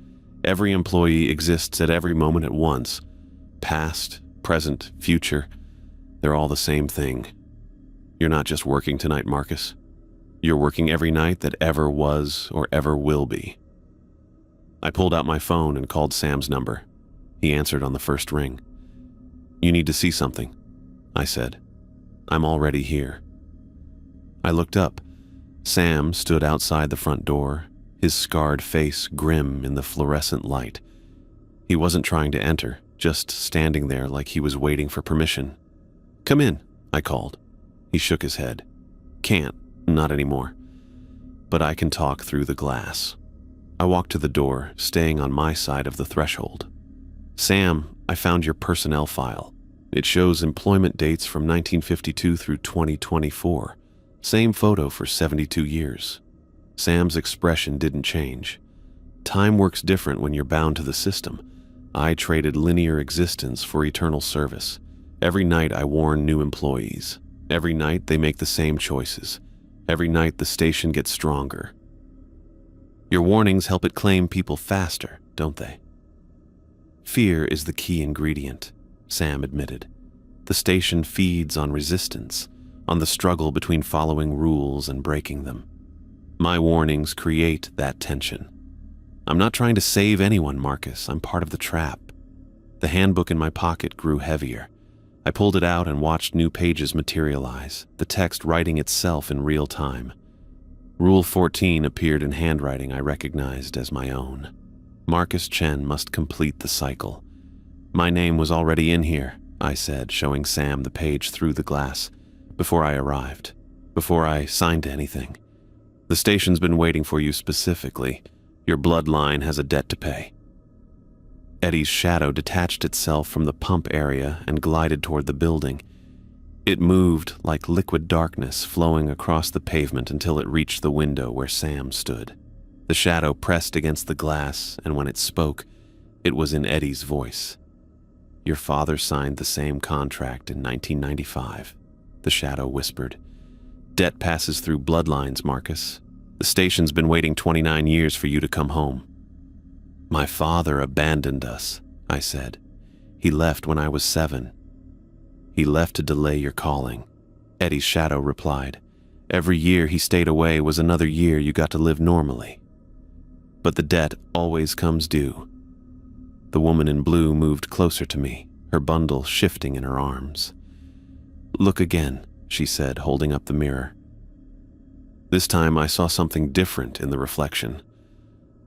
"Every employee exists at every moment at once. Past, present, future, they're all the same thing. You're not just working tonight, Marcus. You're working every night that ever was or ever will be." I pulled out my phone and called Sam's number. He answered on the first ring. "You need to see something," I said. "I'm already here." I looked up. Sam stood outside the front door, his scarred face grim in the fluorescent light. He wasn't trying to enter, just standing there like he was waiting for permission. "Come in," I called. He shook his head. "Can't, not anymore. But I can talk through the glass." I walked to the door, staying on my side of the threshold. "Sam, I found your personnel file. It shows employment dates from 1952 through 2024. Same photo for 72 years. Sam's expression didn't change. "Time works different when you're bound to the system. I traded linear existence for eternal service. Every night I warn new employees. Every night they make the same choices. Every night the station gets stronger. Your warnings help it claim people faster, don't they?" "Fear is the key ingredient," Sam admitted. "The station feeds on resistance, on the struggle between following rules and breaking them. My warnings create that tension. I'm not trying to save anyone, Marcus. I'm part of the trap." The handbook in my pocket grew heavier. I pulled it out and watched new pages materialize, the text writing itself in real time. Rule 14 appeared in handwriting I recognized as my own. Marcus Chen must complete the cycle. "My name was already in here," I said, showing Sam the page through the glass, "before I arrived, before I signed anything. The station's been waiting for you specifically. Your bloodline has a debt to pay." Eddie's shadow detached itself from the pump area and glided toward the building. It moved like liquid darkness flowing across the pavement until it reached the window where Sam stood. The shadow pressed against the glass, and when it spoke, it was in Eddie's voice. "Your father signed the same contract in 1995, the shadow whispered. "Debt passes through bloodlines, Marcus. The station's been waiting 29 years for you to come home." "My father abandoned us," I said. "He left when I was 7. He left to delay your calling." Eddie's shadow replied. "Every year he stayed away was another year you got to live normally. But the debt always comes due." The woman in blue moved closer to me, her bundle shifting in her arms. "Look again," she said, holding up the mirror. This time I saw something different in the reflection.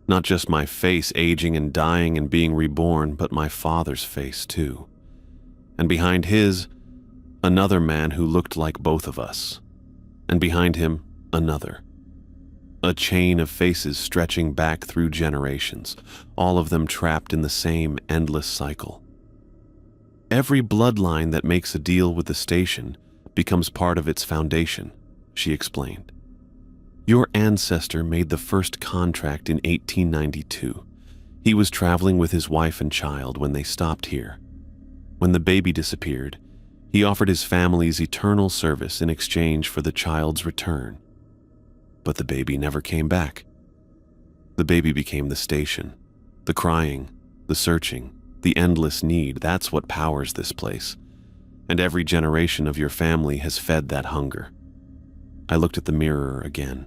Not just my face aging and dying and being reborn, but my father's face too. And behind his, another man who looked like both of us. And behind him, another. A chain of faces stretching back through generations, all of them trapped in the same endless cycle. "Every bloodline that makes a deal with the station becomes part of its foundation," she explained. "Your ancestor made the first contract in 1892. He was traveling with his wife and child when they stopped here. When the baby disappeared, he offered his family's eternal service in exchange for the child's return. But the baby never came back. The baby became the station, the crying, the searching, The endless need, that's what powers this place. And every generation of your family has fed that hunger. I looked at the mirror again.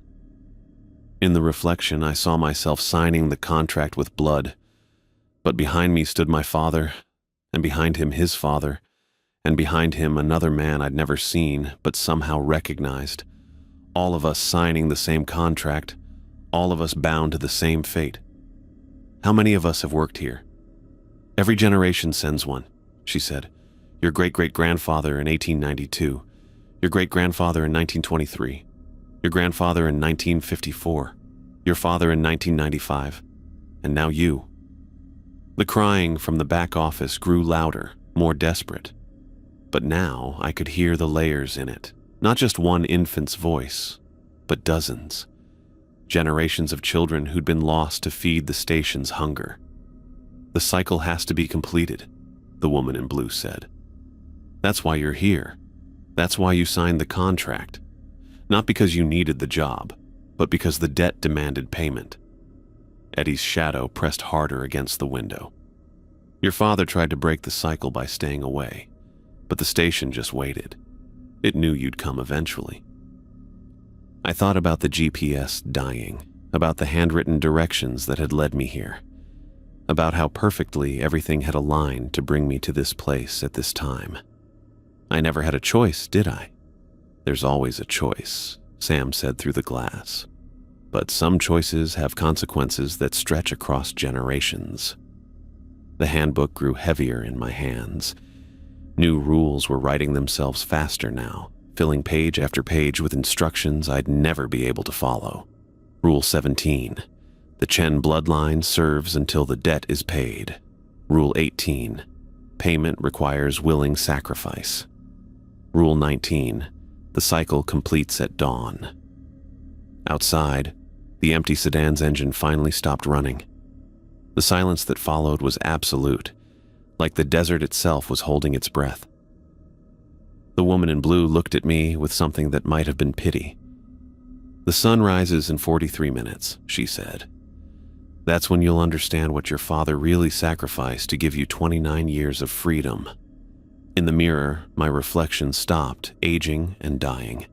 In the reflection, I saw myself signing the contract with blood. But behind me stood my father, and behind him his father, and behind him another man I'd never seen but somehow recognized. All of us signing the same contract, all of us bound to the same fate. How many of us have worked here? Every generation sends one, she said. Your great-great-grandfather in 1892, your great-grandfather in 1923, your grandfather in 1954, your father in 1995, and now you. The crying from the back office grew louder, more desperate. But now I could hear the layers in it, not just one infant's voice, but dozens. Generations of children who'd been lost to feed the station's hunger. The cycle has to be completed, the woman in blue said. That's why you're here. That's why you signed the contract. Not because you needed the job, but because the debt demanded payment. Eddie's shadow pressed harder against the window. Your father tried to break the cycle by staying away, but the station just waited. It knew you'd come eventually. I thought about the GPS dying, about the handwritten directions that had led me here, about how perfectly everything had aligned to bring me to this place at this time. I never had a choice, did I? There's always a choice, Sam said through the glass. But some choices have consequences that stretch across generations. The handbook grew heavier in my hands. New rules were writing themselves faster now, filling page after page with instructions I'd never be able to follow. Rule 17. The Chen bloodline serves until the debt is paid. Rule 18. Payment requires willing sacrifice. Rule 19. The cycle completes at dawn. Outside, the empty sedan's engine finally stopped running. The silence that followed was absolute, like the desert itself was holding its breath. The woman in blue looked at me with something that might have been pity. The sun rises in 43 minutes, she said. That's when you'll understand what your father really sacrificed to give you 29 years of freedom. In the mirror, my reflection stopped, aging and dying.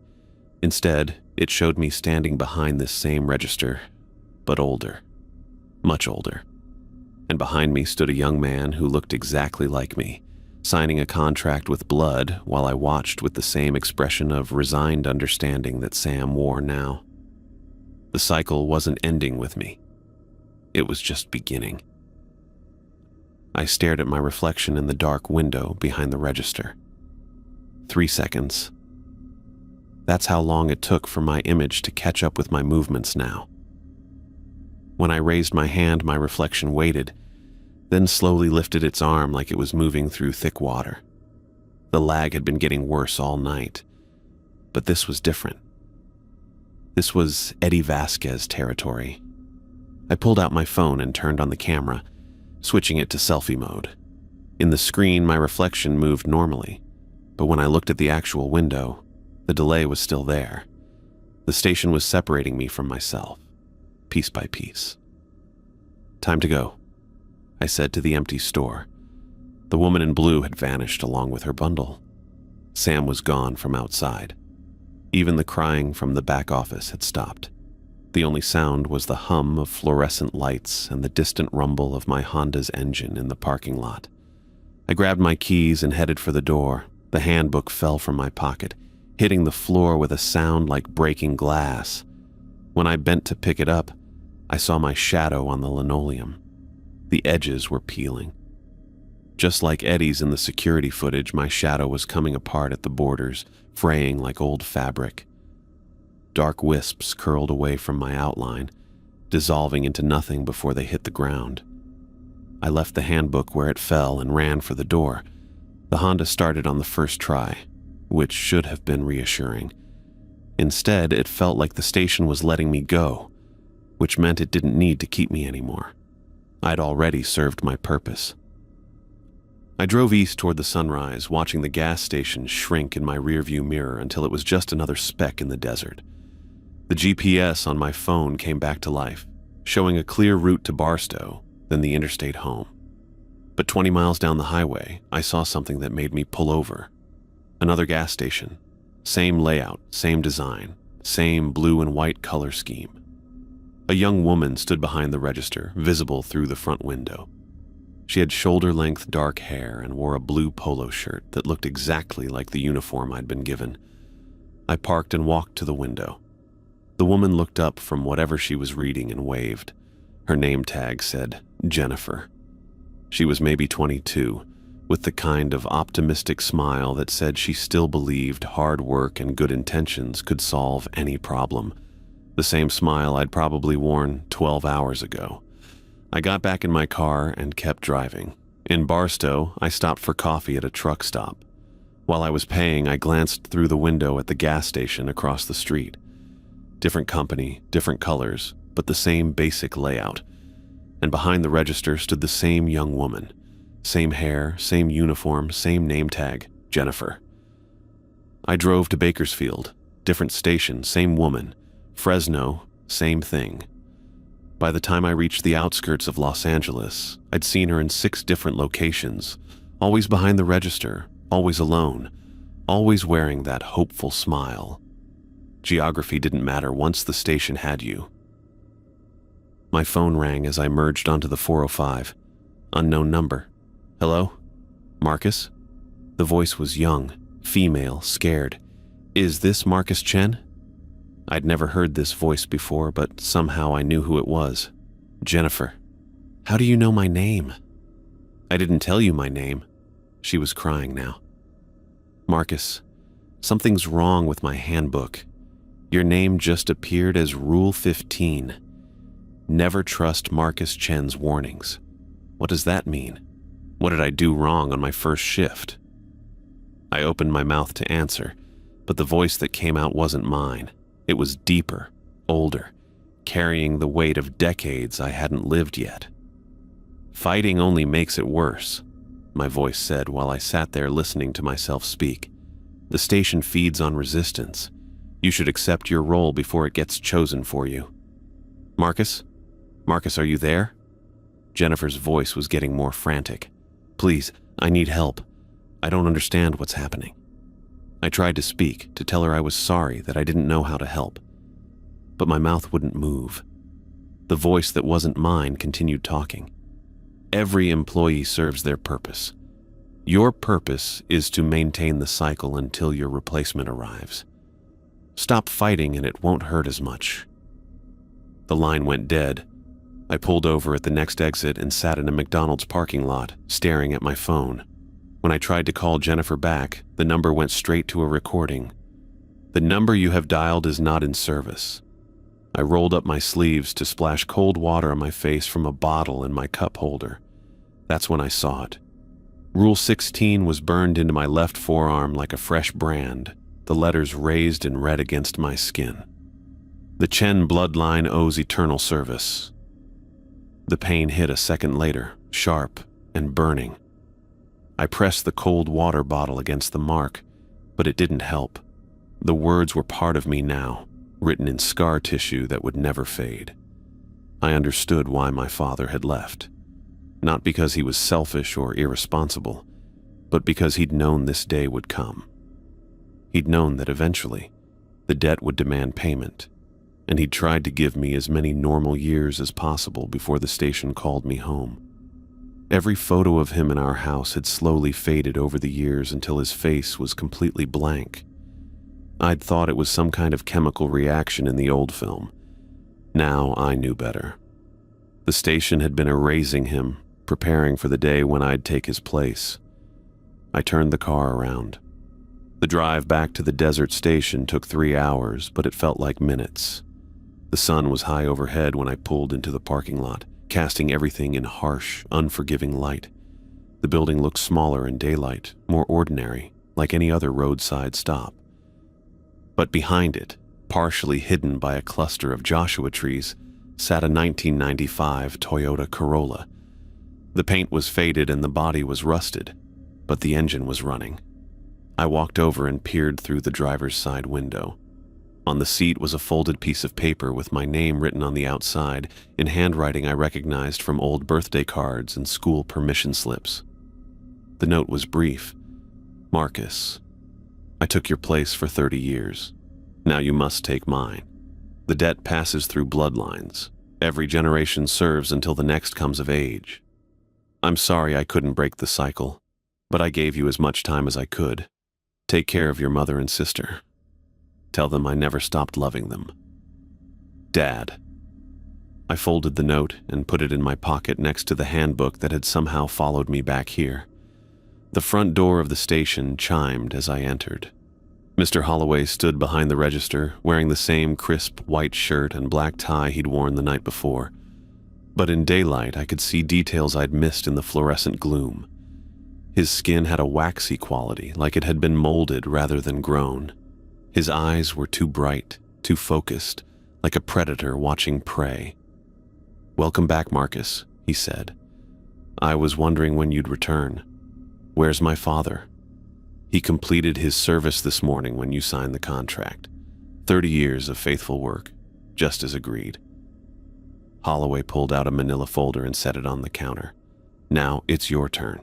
Instead, it showed me standing behind this same register, but older, much older. And behind me stood a young man who looked exactly like me, signing a contract with blood while I watched with the same expression of resigned understanding that Sam wore now. The cycle wasn't ending with me. It was just beginning. I stared at my reflection in the dark window behind the register. 3 seconds. That's how long it took for my image to catch up with my movements now. When I raised my hand, my reflection waited, then slowly lifted its arm like it was moving through thick water. The lag had been getting worse all night, but this was different. This was Eddie Vasquez territory. I pulled out my phone and turned on the camera, switching it to selfie mode. In the screen, my reflection moved normally, but when I looked at the actual window, the delay was still there. The station was separating me from myself, piece by piece. Time to go, I said to the empty store. The woman in blue had vanished along with her bundle. Sam was gone from outside. Even the crying from the back office had stopped. The only sound was the hum of fluorescent lights and the distant rumble of my Honda's engine in the parking lot. I grabbed my keys and headed for the door. The handbook fell from my pocket, hitting the floor with a sound like breaking glass. When I bent to pick it up, I saw my shadow on the linoleum. The edges were peeling. Just like Eddie's in the security footage, my shadow was coming apart at the borders, fraying like old fabric. Dark wisps curled away from my outline, dissolving into nothing before they hit the ground. I left the handbook where it fell and ran for the door. The Honda started on the first try, which should have been reassuring. Instead, it felt like the station was letting me go, which meant it didn't need to keep me anymore. I'd already served my purpose. I drove east toward the sunrise, watching the gas station shrink in my rearview mirror until it was just another speck in the desert. The GPS on my phone came back to life, showing a clear route to Barstow, then the interstate home. But 20 miles down the highway, I saw something that made me pull over. Another gas station. Same layout, same design, same blue and white color scheme. A young woman stood behind the register, visible through the front window. She had shoulder-length dark hair and wore a blue polo shirt that looked exactly like the uniform I'd been given. I parked and walked to the window. The woman looked up from whatever she was reading and waved. Her name tag said Jennifer. She was maybe 22, with the kind of optimistic smile that said she still believed hard work and good intentions could solve any problem. The same smile I'd probably worn 12 hours ago. I got back in my car and kept driving. In Barstow, I stopped for coffee at a truck stop. While I was paying, I glanced through the window at the gas station across the street. Different company, different colors, but the same basic layout. And behind the register stood the same young woman. Same hair, same uniform, same name tag, Jennifer. I drove to Bakersfield. Different station, same woman. Fresno, same thing. By the time I reached the outskirts of Los Angeles, I'd seen her in 6 different locations, always behind the register, always alone, always wearing that hopeful smile. Geography didn't matter once the station had you. My phone rang as I merged onto the 405. Unknown number. Hello? Marcus? The voice was young, female, scared. Is this Marcus Chen? I'd never heard this voice before, but somehow I knew who it was. Jennifer. How do you know my name? I didn't tell you my name. She was crying now. Marcus, something's wrong with my handbook. Your name just appeared as Rule 15. Never trust Marcus Chen's warnings. What does that mean? What did I do wrong on my first shift? I opened my mouth to answer, but the voice that came out wasn't mine. It was deeper, older, carrying the weight of decades I hadn't lived yet. Fighting only makes it worse, my voice said while I sat there listening to myself speak. The station feeds on resistance. You should accept your role before it gets chosen for you. Marcus? Marcus, are you there? Jennifer's voice was getting more frantic. Please, I need help. I don't understand what's happening. I tried to speak, to tell her I was sorry that I didn't know how to help. But my mouth wouldn't move. The voice that wasn't mine continued talking. Every employee serves their purpose. Your purpose is to maintain the cycle until your replacement arrives. Stop fighting and it won't hurt as much. The line went dead. I pulled over at the next exit and sat in a McDonald's parking lot, staring at my phone. When I tried to call Jennifer back, the number went straight to a recording. The number you have dialed is not in service. I rolled up my sleeves to splash cold water on my face from a bottle in my cup holder. That's when I saw it. Rule 16 was burned into my left forearm like a fresh brand, the letters raised in red against my skin. The Chen bloodline owes eternal service. The pain hit a second later, sharp and burning. I pressed the cold water bottle against the mark, but it didn't help. The words were part of me now, written in scar tissue that would never fade. I understood why my father had left. Not because he was selfish or irresponsible, but because he'd known this day would come. He'd known that eventually, the debt would demand payment, and he'd tried to give me as many normal years as possible before the station called me home. Every photo of him in our house had slowly faded over the years until his face was completely blank. I'd thought it was some kind of chemical reaction in the old film. Now I knew better. The station had been erasing him, preparing for the day when I'd take his place. I turned the car around. The drive back to the desert station took 3 hours, but it felt like minutes. The sun was high overhead when I pulled into the parking lot, casting everything in harsh, unforgiving light. The building looked smaller in daylight, more ordinary, like any other roadside stop. But behind it, partially hidden by a cluster of Joshua trees, sat a 1995 Toyota Corolla. The paint was faded and the body was rusted, but the engine was running. I walked over and peered through the driver's side window. On the seat was a folded piece of paper with my name written on the outside in handwriting I recognized from old birthday cards and school permission slips. The note was brief. Marcus, I took your place for 30 years. Now you must take mine. The debt passes through bloodlines. Every generation serves until the next comes of age. I'm sorry I couldn't break the cycle, but I gave you as much time as I could. Take care of your mother and sister. Tell them I never stopped loving them. Dad. I folded the note and put it in my pocket next to the handbook that had somehow followed me back here. The front door of the station chimed as I entered. Mr. Holloway stood behind the register, wearing the same crisp white shirt and black tie he'd worn the night before. But in daylight, I could see details I'd missed in the fluorescent gloom. His skin had a waxy quality, like it had been molded rather than grown. His eyes were too bright, too focused, like a predator watching prey. "Welcome back, Marcus," he said. "I was wondering when you'd return. Where's my father? He completed his service this morning when you signed the contract. 30 years of faithful work, just as agreed." Holloway pulled out a manila folder and set it on the counter. "Now it's your turn."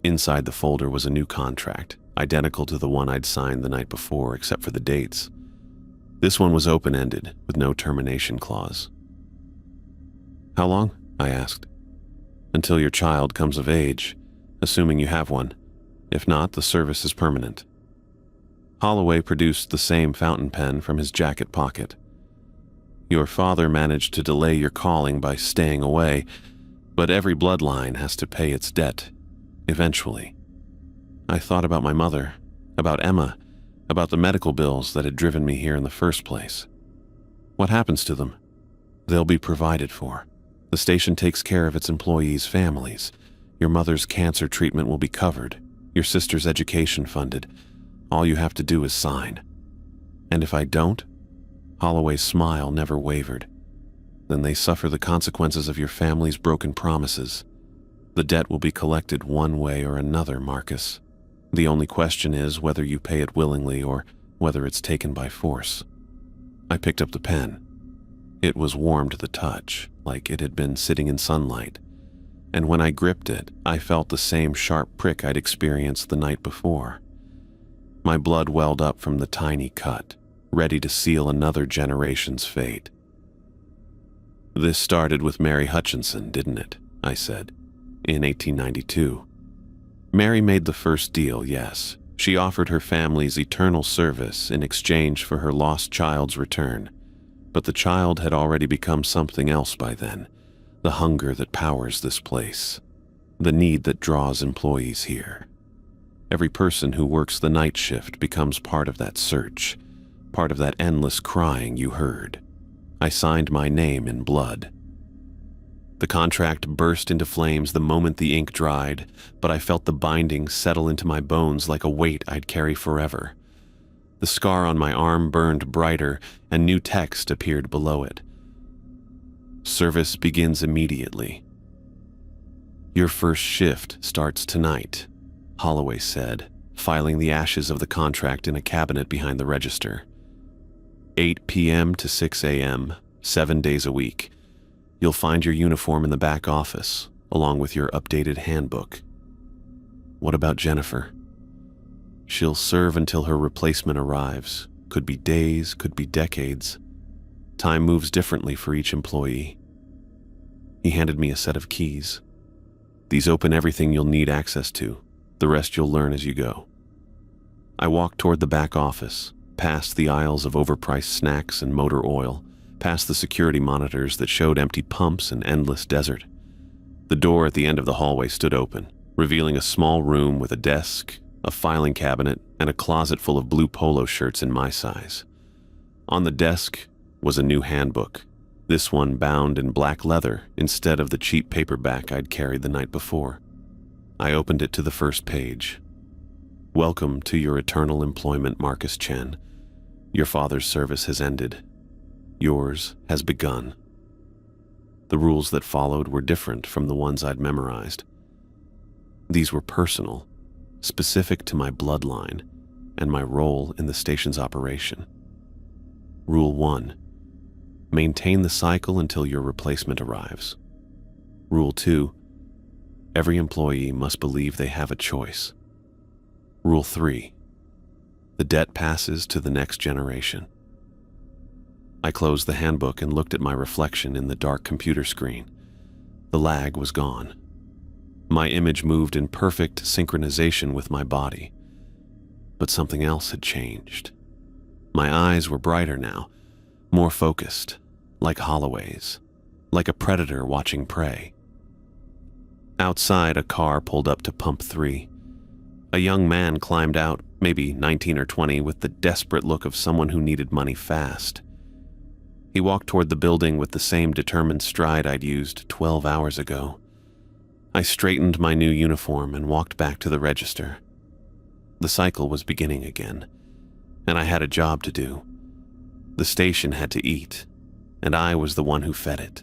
Inside the folder was a new contract, identical to the one I'd signed the night before except for the dates. This one was open-ended, with no termination clause. "How long?" I asked. "Until your child comes of age, assuming you have one. If not, the service is permanent." Holloway produced the same fountain pen from his jacket pocket. "Your father managed to delay your calling by staying away, but every bloodline has to pay its debt, eventually. I thought about my mother, about Emma, about the medical bills that had driven me here in the first place. What happens to them? They'll be provided for. The station takes care of its employees' families. Your mother's cancer treatment will be covered, your sister's education funded. All you have to do is sign. And if I don't?" Holloway's smile never wavered. "Then they suffer the consequences of your family's broken promises. The debt will be collected one way or another, Marcus. The only question is whether you pay it willingly or whether it's taken by force." I picked up the pen. It was warm to the touch, like it had been sitting in sunlight. And when I gripped it, I felt the same sharp prick I'd experienced the night before. My blood welled up from the tiny cut, ready to seal another generation's fate. "This started with Mary Hutchinson, didn't it?" I said. "In 1892. Mary made the first deal, yes. She offered her family's eternal service in exchange for her lost child's return. But the child had already become something else by then. The hunger that powers this place. The need that draws employees here. Every person who works the night shift becomes part of that search, part of that endless crying you heard. I signed my name in blood." The contract burst into flames the moment the ink dried, but I felt the binding settle into my bones like a weight I'd carry forever. The scar on my arm burned brighter, and new text appeared below it. "Service begins immediately. Your first shift starts tonight," Holloway said, filing the ashes of the contract in a cabinet behind the register. 8 p.m. to 6 a.m., 7 days a week. You'll find your uniform in the back office, along with your updated handbook. What about Jennifer? She'll serve until her replacement arrives. Could be days, could be decades. Time moves differently for each employee. He handed me a set of keys. These open everything you'll need access to. The rest you'll learn as you go. I walked toward the back office, past the aisles of overpriced snacks and motor oil, past the security monitors that showed empty pumps and endless desert. The door at the end of the hallway stood open, revealing a small room with a desk, a filing cabinet, and a closet full of blue polo shirts in my size. On the desk was a new handbook, this one bound in black leather instead of the cheap paperback I'd carried the night before. I opened it to the first page. "Welcome to your eternal employment, Marcus Chen. Your father's service has ended. Yours has begun." The rules that followed were different from the ones I'd memorized. These were personal, specific to my bloodline and my role in the station's operation. Rule 1. Maintain the cycle until your replacement arrives. Rule 2. Every employee must believe they have a choice. Rule 3. The debt passes to the next generation. I closed the handbook and looked at my reflection in the dark computer screen. The lag was gone. My image moved in perfect synchronization with my body. But something else had changed. My eyes were brighter now, more focused, like Holloway's, like a predator watching prey. Outside, a car pulled up to pump 3. A young man climbed out, maybe 19 or 20, with the desperate look of someone who needed money fast. He walked toward the building with the same determined stride I'd used 12 hours ago. I straightened my new uniform and walked back to the register. The cycle was beginning again, and I had a job to do. The station had to eat, and I was the one who fed it.